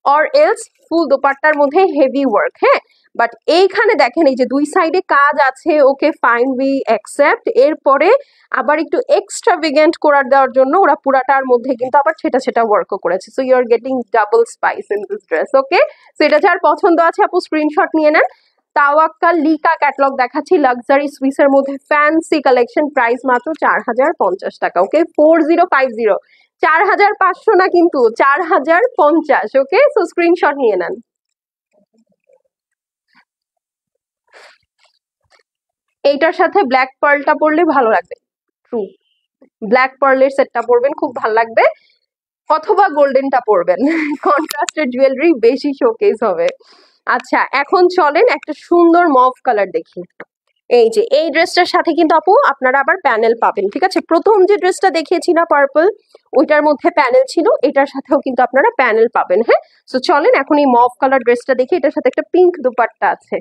অর এলস ফুল দোপাট্টার মধ্যে হেভি ওয়ার্ক, হ্যাঁ। বাট এইখানে দেখেন এই যে দুই সাইডে কাজ আছে, ওকে ফাইন, উই অ্যাকসেপ্ট। এরপরে আবার একটু এক্সট্রাভিগেন্ট করার দেওয়ার জন্য ওরা পুরাটার মধ্যে কিন্তু আবার ছেটা ছেটা ওয়ার্কও করেছে। So you are getting double spice in this dress, okay. So এটা যার পছন্দ আছে আপু স্ক্রিনশট নিয়ে নেন। তাওয়াক্কাল লিকা ক্যাটালগ দেখাচ্ছি, লাক্সারি সুইসের মধ্যে ফ্যান্সি কালেকশন, প্রাইস মাত্র 4050 টাকা, ওকে। 4050, 4500 না কিন্তু 4050, ওকে। সো স্ক্রিনশট নিয়ে নেন। এইটার সাথে ব্ল্যাক পার্লটা পরলে ভালো লাগবে, ট্রু, ব্ল্যাক পার্লের সেটটা পরবেন খুব ভালো লাগবে, অথবা গোল্ডেনটা পরবেন। কন্ট্রাস্টেড জুয়েলারি বেশি শোকেস হবে। আচ্ছা, এখন চলেন একটা সুন্দর মভ কালার দেখি। এই যে এই ড্রেসটার সাথে কিন্তু আপু আপনারা আবার প্যানেল পাবেন, ঠিক আছে। প্রথম যে ড্রেসটা দেখিয়েছি না পার্পল, ওইটার মধ্যে প্যানেল ছিল, এটার সাথেও কিন্তু আপনারা প্যানেল পাবেন, হ্যাঁ। সো চলেন এখন এই মভ কালার ড্রেসটা দেখি, এটার সাথে একটা পিঙ্ক দুপাট্টা আছে,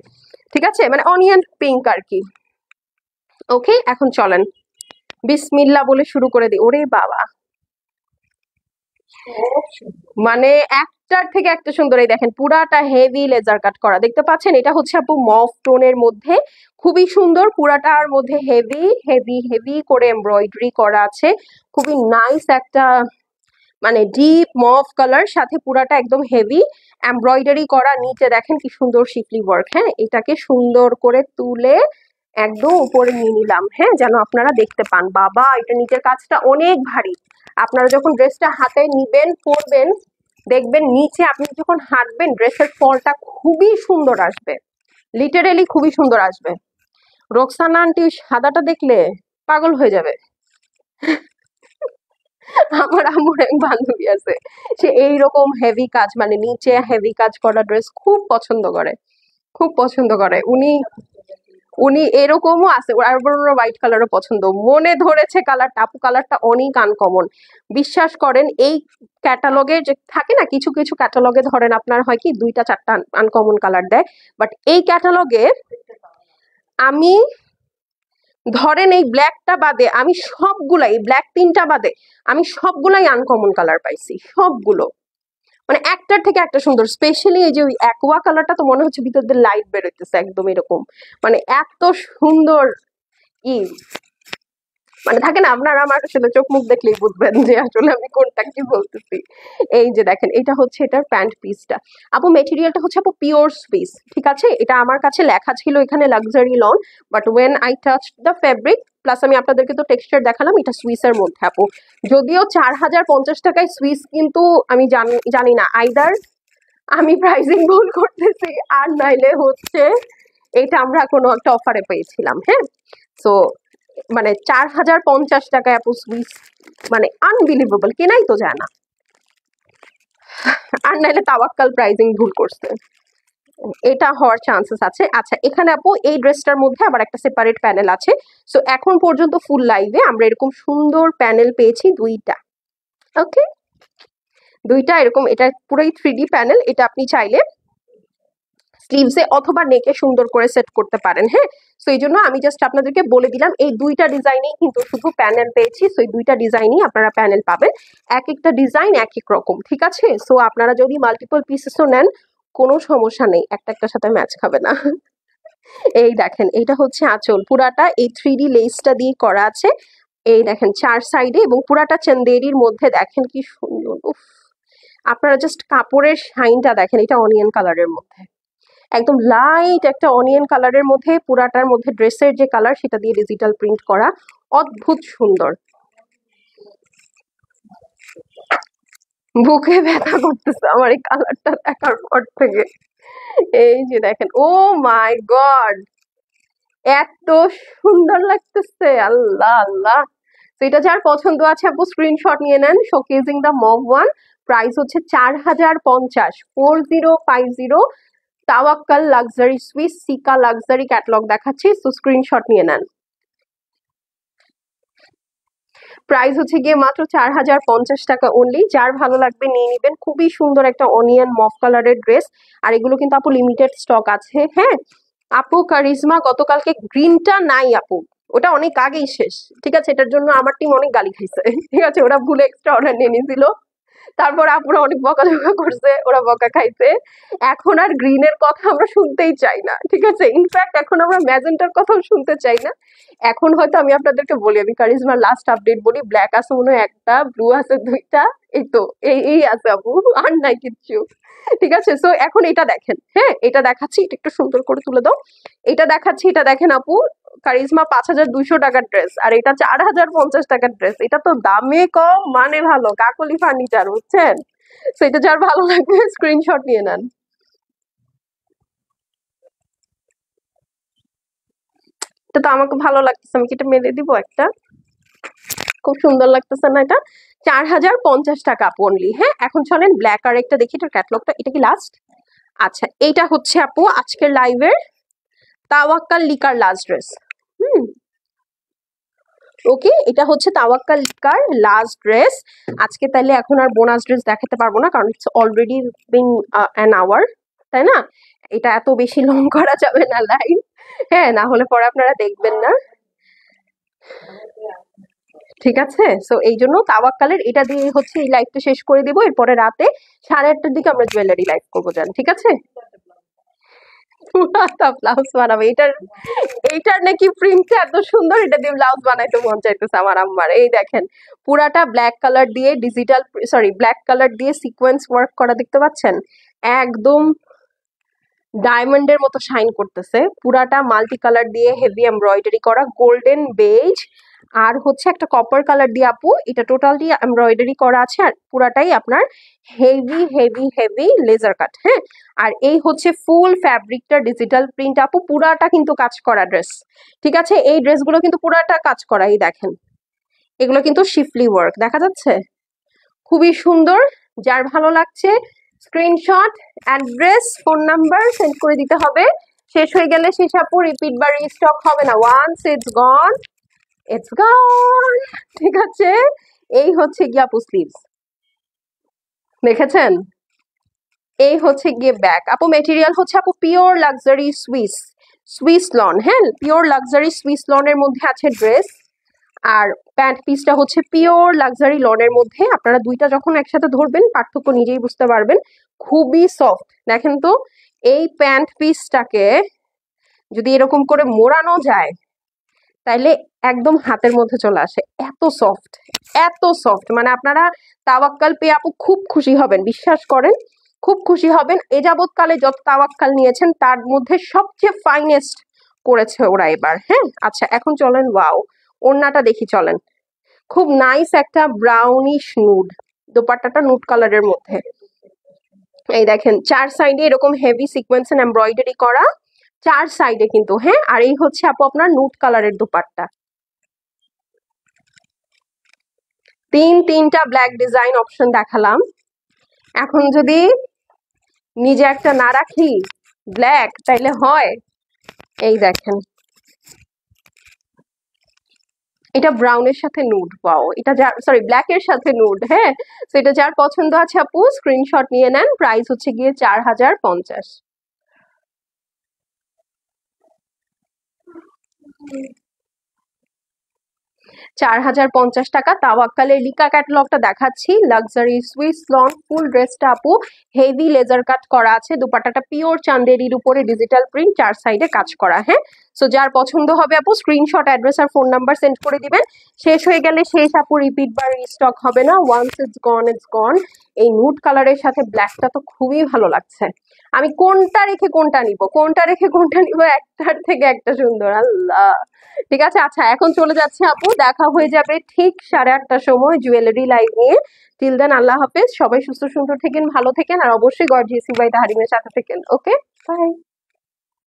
ঠিক আছে, মানে অনিয়ন পিঙ্ক আর কি, ওকে। এখন চলেন বিসমিল্লাহ বলে শুরু করে দিই। ওরে বাবা, মানে একটার থেকে একটা সুন্দর। এই দেখেন পুরাটা হেভি লেজার কাট করা, দেখতে পাচ্ছেন? এটা হচ্ছে আপু মভ টোনের মধ্যে, খুবই সুন্দর, পুরাটার মধ্যে হেভি হেভি হেভি করে এমব্রয়ডারি করা আছে, খুবই নাইস একটা মানে ডিপ মভ কালার, সাথে পুরাটা একদম হেভি এমব্রয়ডারি করা। নিচে দেখেন কি সুন্দর শিফলি ওয়ার্ক, হ্যাঁ। এটাকে সুন্দর করে তুলে একদম উপরে নিয়ে নিলাম, হ্যাঁ, যেন আপনারা দেখতে পান। বাবা, এটা নিচের কাজটা অনেক ভারী। আপনারা যখন ড্রেসটা হাতে নিবেন, পরবেন, দেখবেন নিচে আপনি যখন হাঁটবেন ড্রেসের ফলটা খুবই সুন্দর আসবে, লিটারেলি খুবই সুন্দর আসবে। রোকসানা আন্টি সাদাটা দেখলে পাগল হয়ে যাবে। আমার আম্মুর এক বান্ধবী আছে, সে এইরকম হেভি কাজ, মানে নিচে হেভি কাজ করা ড্রেস খুব পছন্দ করে, খুব পছন্দ করে উনি। উনি এরকমও আছে, আর হোয়াইট কালারও পছন্দ, মনে ধরেছে কালারটা, আপু কালারটা অনেক আনকমন। বিশ্বাস করেন, এই ক্যাটালগে যে থাকে না, কিছু কিছু ক্যাটালগে ধরেন আপনার হয় কি দুইটা চারটা আনকমন কালার দেয়, বাট এই ক্যাটালগে আমি ধরেন এই ব্ল্যাকটা বাদে আমি সবগুলাই, ব্ল্যাক তিনটা বাদে আমি সবগুলাই আনকমন কালার পাইছি, সবগুলো মানে একটার থেকে একটা সুন্দর। স্পেশালি এই যে ওই অ্যাকোয়া কালারটা তো মনে হচ্ছে ভিতর দিয়ে লাইট বেরোতেছে একদম এরকম, মানে এত সুন্দর। ই মানে থাকে না, আপনারা আমার আসলে চোখ মুখ দেখলেই বুঝবেন যে আসলে আমি কোনটা কি বলতেছি। এই যে দেখেন, এটা হচ্ছে এটার প্যান্ট পিসটা আপু, মেটেরিয়ালটা হচ্ছে আপু পিওর সুইস, ঠিক আছে। এটা আমার কাছে লেখা ছিল এখানে luxury lawn, but when I touch the fabric, plus আমি আপনাদেরকে তো টেক্সচার দেখালাম, এটা সুইসের মধ্যে আপু। যদিও 4050 টাকায় সুইস, কিন্তু আমি জানি না, আইদার আমি প্রাইসিং ভুল করতেছি, আর নাইলে হচ্ছে এটা আমরা কোনো একটা অফারে পেয়েছিলাম, হ্যাঁ। সো মানে 4050 টাকায় আপু সুইস, মানে আনবিলিভেবল, কেনাই তো যায় না। আর নাইলে তাওয়াক্কাল প্রাইসিং ভুল করছে। এটা হওয়ার চান্সেস আছে। আচ্ছা, এখানে আপু এই ড্রেসটার মধ্যে আবার একটা সেপারেট প্যানেল আছে। সো এখন পর্যন্ত ফুল লাইভে আমরা এরকম সুন্দর প্যানেল পেয়েছি দুইটা। ওকে, দুইটা এরকম, এটা পুরোই 3D প্যানেল। এটা আপনি চাইলে স্লিভসে অথবা নেকে সুন্দর করে সেট করতে পারেন। হ্যাঁ, সো এই জন্য আমি জাস্ট আপনাদেরকে বলে দিলাম এই দুইটা ডিজাইনেই কিন্তু শুধু প্যানেল পেয়েছি। সো এই দুইটা ডিজাইনই আপনারা প্যানেল পাবেন, এক একটা ডিজাইন এক এক রকম। ঠিক আছে, সো আপনারা যদি মাল্টিপল পিসেসও নেন কোনো সমস্যা নেই, একটা একটার সাথে ম্যাচ খাবে না। এই দেখেন, এটা হচ্ছে আঁচল, পুরাটা এই 3D লেসটা দিয়ে করা আছে। এই দেখেন চার সাইডে, এবং পুরাটা চন্দেরির মধ্যে দেখেন কি সুন্দর। উফ, আপনারা জাস্ট কাপড়ের শাইনটা দেখেন, এটা অনিয়ন কালারের মধ্যে, একদম লাইট একটা অনিয়ন কালারের মধ্যে, পুরাটার মধ্যে ড্রেসের যে কালার সেটা দিয়ে ডিজিটাল প্রিন্ট করা, অদ্ভুত সুন্দর। বুকে ব্যথা করতেছে আমার এই কালারটা দেখার পর থেকে। এই যে দেখেন, ও মাই গড, এত সুন্দর লাগতেছে, আল্লাহ আল্লাহ। তো এটা যার পছন্দ আছে আপু স্ক্রিনশট নিয়ে নেন। Showcasing the mug one, price হচ্ছে 4050, 4050। তাওয়াক্কাল লাক্সারি সুইস সিকা লাক্সারি ক্যাটালগ দেখাচ্ছি, সো স্ক্রিনশট নিয়ে নেন। প্রাইস হচ্ছে গিয়ে মাত্র 4050 টাকা অনলি। যার ভালো লাগবে নিয়ে নিবেন, খুবই সুন্দর একটা অনিয়ন মফ কালারের ড্রেস। আর এগুলো কিন্তু আপু লিমিটেড স্টক আছে। হ্যাঁ আপু, কারিজমা গতকালকে গ্রিনটা নাই আপু, ওটা অনেক আগেই শেষ। ঠিক আছে, এটার জন্য আমার টিম অনেক গালি খাইছে। ঠিক আছে, ওরা ভুলে এক্সট্রা অর্ডার নিয়ে নিয়েছিল, তারপর আপুরা অনেক বকাঝকা করছে, ওরা বকা খাইছে। এখন আর গ্রিনের কথা আমরা শুনতেই চাই না। ঠিক আছে, ইনফ্যাক্ট এখন আমরা ম্যাজেন্টার কথাও শুনতে চাই না। এখন হয়তো আমি আপনাদেরকে বলি, আমি কারিজমার লাস্ট আপডেট বলি, ব্ল্যাক আছে মনে হয় একটা, ব্লু আছে দুইটা, এই তো এই আছে আপু, আর নাই কিচ্ছু। ঠিক আছে, সো এখন এটা দেখেন। হ্যাঁ, এটা দেখাচ্ছি, এটা একটু সুন্দর করে তুলে দাও। এটা দেখাচ্ছি, এটা দেখেন আপু, কারিজমা 5200 টাকার ড্রেস, আর এটা 4050 টাকার ড্রেস। এটা তো দামে কম মানে ভালো, কাকলি ফার্নিচার, বুঝছেন? তো এটা যার ভালো লাগবে স্ক্রিনশট নিয়ে নেন। এটা তো আমাকে ভালো লাগতেছে, আমি কি এটা মেরে দিব একটা? খুব সুন্দর লাগতেছে না এটা? 4050 টাকা আপু অনলি। হ্যাঁ, এখন চলেন ব্ল্যাক আর একটা দেখি, এটার ক্যাটলগটা। এটা কি লাস্ট? আচ্ছা, এইটা হচ্ছে আপু আজকের লাইভের তাওয়াক্কাল লিকার লাস্ট ড্রেস। হুম, ওকে, এটা হচ্ছে তাওয়াক্কাল লিকার লাস্ট ড্রেস আজকে। তাইলে এখন আর বোনাস ড্রেস দেখাতে পারবো না, কারণ it's already been an hour, তাই না? এটা এত বেশি লং করা যাবে না লাইভ, হ্যাঁ, না হলে পরে আপনারা দেখবেন না। ঠিক আছে, সো এই জন্য তাওয়াক্কালের এটা দিয়ে হচ্ছে এই লাইভটা শেষ করে দিব। এরপরে রাতে 8:30টার দিকে আমরা জুয়েলারি লাইভ করবো, জান? ঠিক আছে, পুরাটা ব্লাউজ বানাবে। এইটার নাকি প্রিন্টটা এত সুন্দর, এটা দিয়ে ব্লাউজ বানাইতে মন চাইতেছে আমার আম্মার। এই দেখেন, পুরাটা ব্ল্যাক কালার দিয়ে ডিজিটাল, সরি, ব্ল্যাক কালার দিয়ে সিকোয়েন্স ওয়ার্ক করা, দেখতে পাচ্ছেন? একদম ডায়মন্ডের মতো শাইন করতেছে। পুরাটা মাল্টি কালার দিয়ে হেভি এমব্রয়ডারি করা, গোল্ডেন বেজ আর হচ্ছে একটা কপার কালার দিয়ে আপু এটা টোটালি এমব্রয়ডারি করা আছে। আর পুরাটাই আপনার heavy heavy heavy laser cut. হ্যাঁ, আর এই হচ্ছে ফুল ফ্যাব্রিকটা ডিজিটাল প্রিন্ট আপু, পুরাটা কিন্তু কাজ করা ড্রেস। ঠিক আছে, এই ড্রেসগুলো কিন্তু পুরাটা কাজ করা। এই দেখেন, এগুলো কিন্তু শিফলি ওয়ার্ক, দেখা যাচ্ছে? খুবই সুন্দর। যার ভালো লাগছে screenshot, address, phone number send করে দিতে হবে। শেষ হয়ে গেলে শেষ আপু, রিপিট বা রিস্টক হবে না। ওয়ান্স ইটস গন ইটস গন। ঠিক আছে, এই হচ্ছে গিয়ে আপু স্লিভস, দেখেছেন? এই হচ্ছে গিয়ে ব্যাক আপু, মেটেরিয়াল হচ্ছে আপু pure luxury Swiss, Swiss loan. হ্যাঁ, পিওর লাক্সারি সুইস লনের মধ্যে আছে ড্রেস, আর প্যান্ট পিসটা হচ্ছে পিওর লাক্সারি লনের মধ্যে। আপনারা দুইটা যখন একসাথে ধরবেন পার্থক্য নিজেই বুঝতে পারবেন, খুবই সফট। দেখেন তো, এই প্যান্ট পিসটাকে যদি এরকম করে মোড়ানো যায় তাইলে একদম হাতের মধ্যে চলে আসে, এত সফট, এত সফট। মানে আপনারা তাওয়াক্কাল পেয়ে আপু খুব খুশি হবেন, বিশ্বাস করেন, খুব খুশি হবেন। এ যাবৎকালে যত তাওয়াক্কাল নিয়েছেন তার মধ্যে সবচেয়ে ফাইনেস্ট করেছে ওরা এবার। হ্যাঁ, আচ্ছা এখন চলেন, ওয়াও, ওড়নাটা দেখি চলেন। খুব নাইস একটা ব্রাউনিশ নুড, দোপাট্টাটা নুড কালারের মধ্যে। এই দেখেন, চার সাইডে এরকম হেভি সিকোয়েন্স এন্ড এমব্রয়ডারি করা, চার সাইডে কিন্তু। হ্যাঁ, আর এই হচ্ছে আপু আপনার নুড কালারের দোপাট্টা। তিনটা ব্ল্যাক ডিজাইন অপশন দেখালাম। এখন যদি নিজে একটা না রাখি, ব্ল্যাক তাইলে হয়। এই দেখেন, এটা ব্রাউনের সাথে নুড, পাও এটা যার, সরি ব্ল্যাক এর সাথে নুড, হ্যাঁ। তো এটা যার পছন্দ আছে আপু স্ক্রিনশট নিয়ে নেন। প্রাইস হচ্ছে গিয়ে 4050। 4050 টাকা। তাওয়াক্কালের লিকা ক্যাটালগটা দেখাচ্ছি, লাক্সারি সুইস লন ফুল ড্রেসটা আপু হেভি লেজার কাট করা আছে, দুপাট্টাটা পিওর চান্দেরির উপরে ডিজিটাল প্রিন্ট, চার সাইডে কাজ করা, হ্যাঁ। সো যার পছন্দ হবে আপু স্ক্রিনশট, অ্যাড্রেস আর ফোন নাম্বার সেন্ড করে দিবেন। শেষ হয়ে গেলে শেষ আপু, রিপিট বা রিস্টক হবে না, ওয়ান্স ইটস গন ইটস গন। এই নুড কালারের সাথে ব্ল্যাকটা তো খুবই ভালো লাগছে। আমি কোনটা রেখে কোনটা নিব, কোনটা রেখে কোনটা নিব, একটার থেকে একটা সুন্দর, আল্লাহ। ঠিক আছে, আচ্ছা এখন চলে যাচ্ছে আপু, দেখা হয়ে যাবে ঠিক 8:30টার সময় জুয়েলারি লাইভ নিয়ে। টিল দেন আল্লাহ হাফেজ, সবাই সুস্থ সুন্দর থেকেন, ভালো থেকেন, আর অবশ্যই গর্জিয়াস বাই তাহরিমের সাথে থেকেন। ওকে, বাই।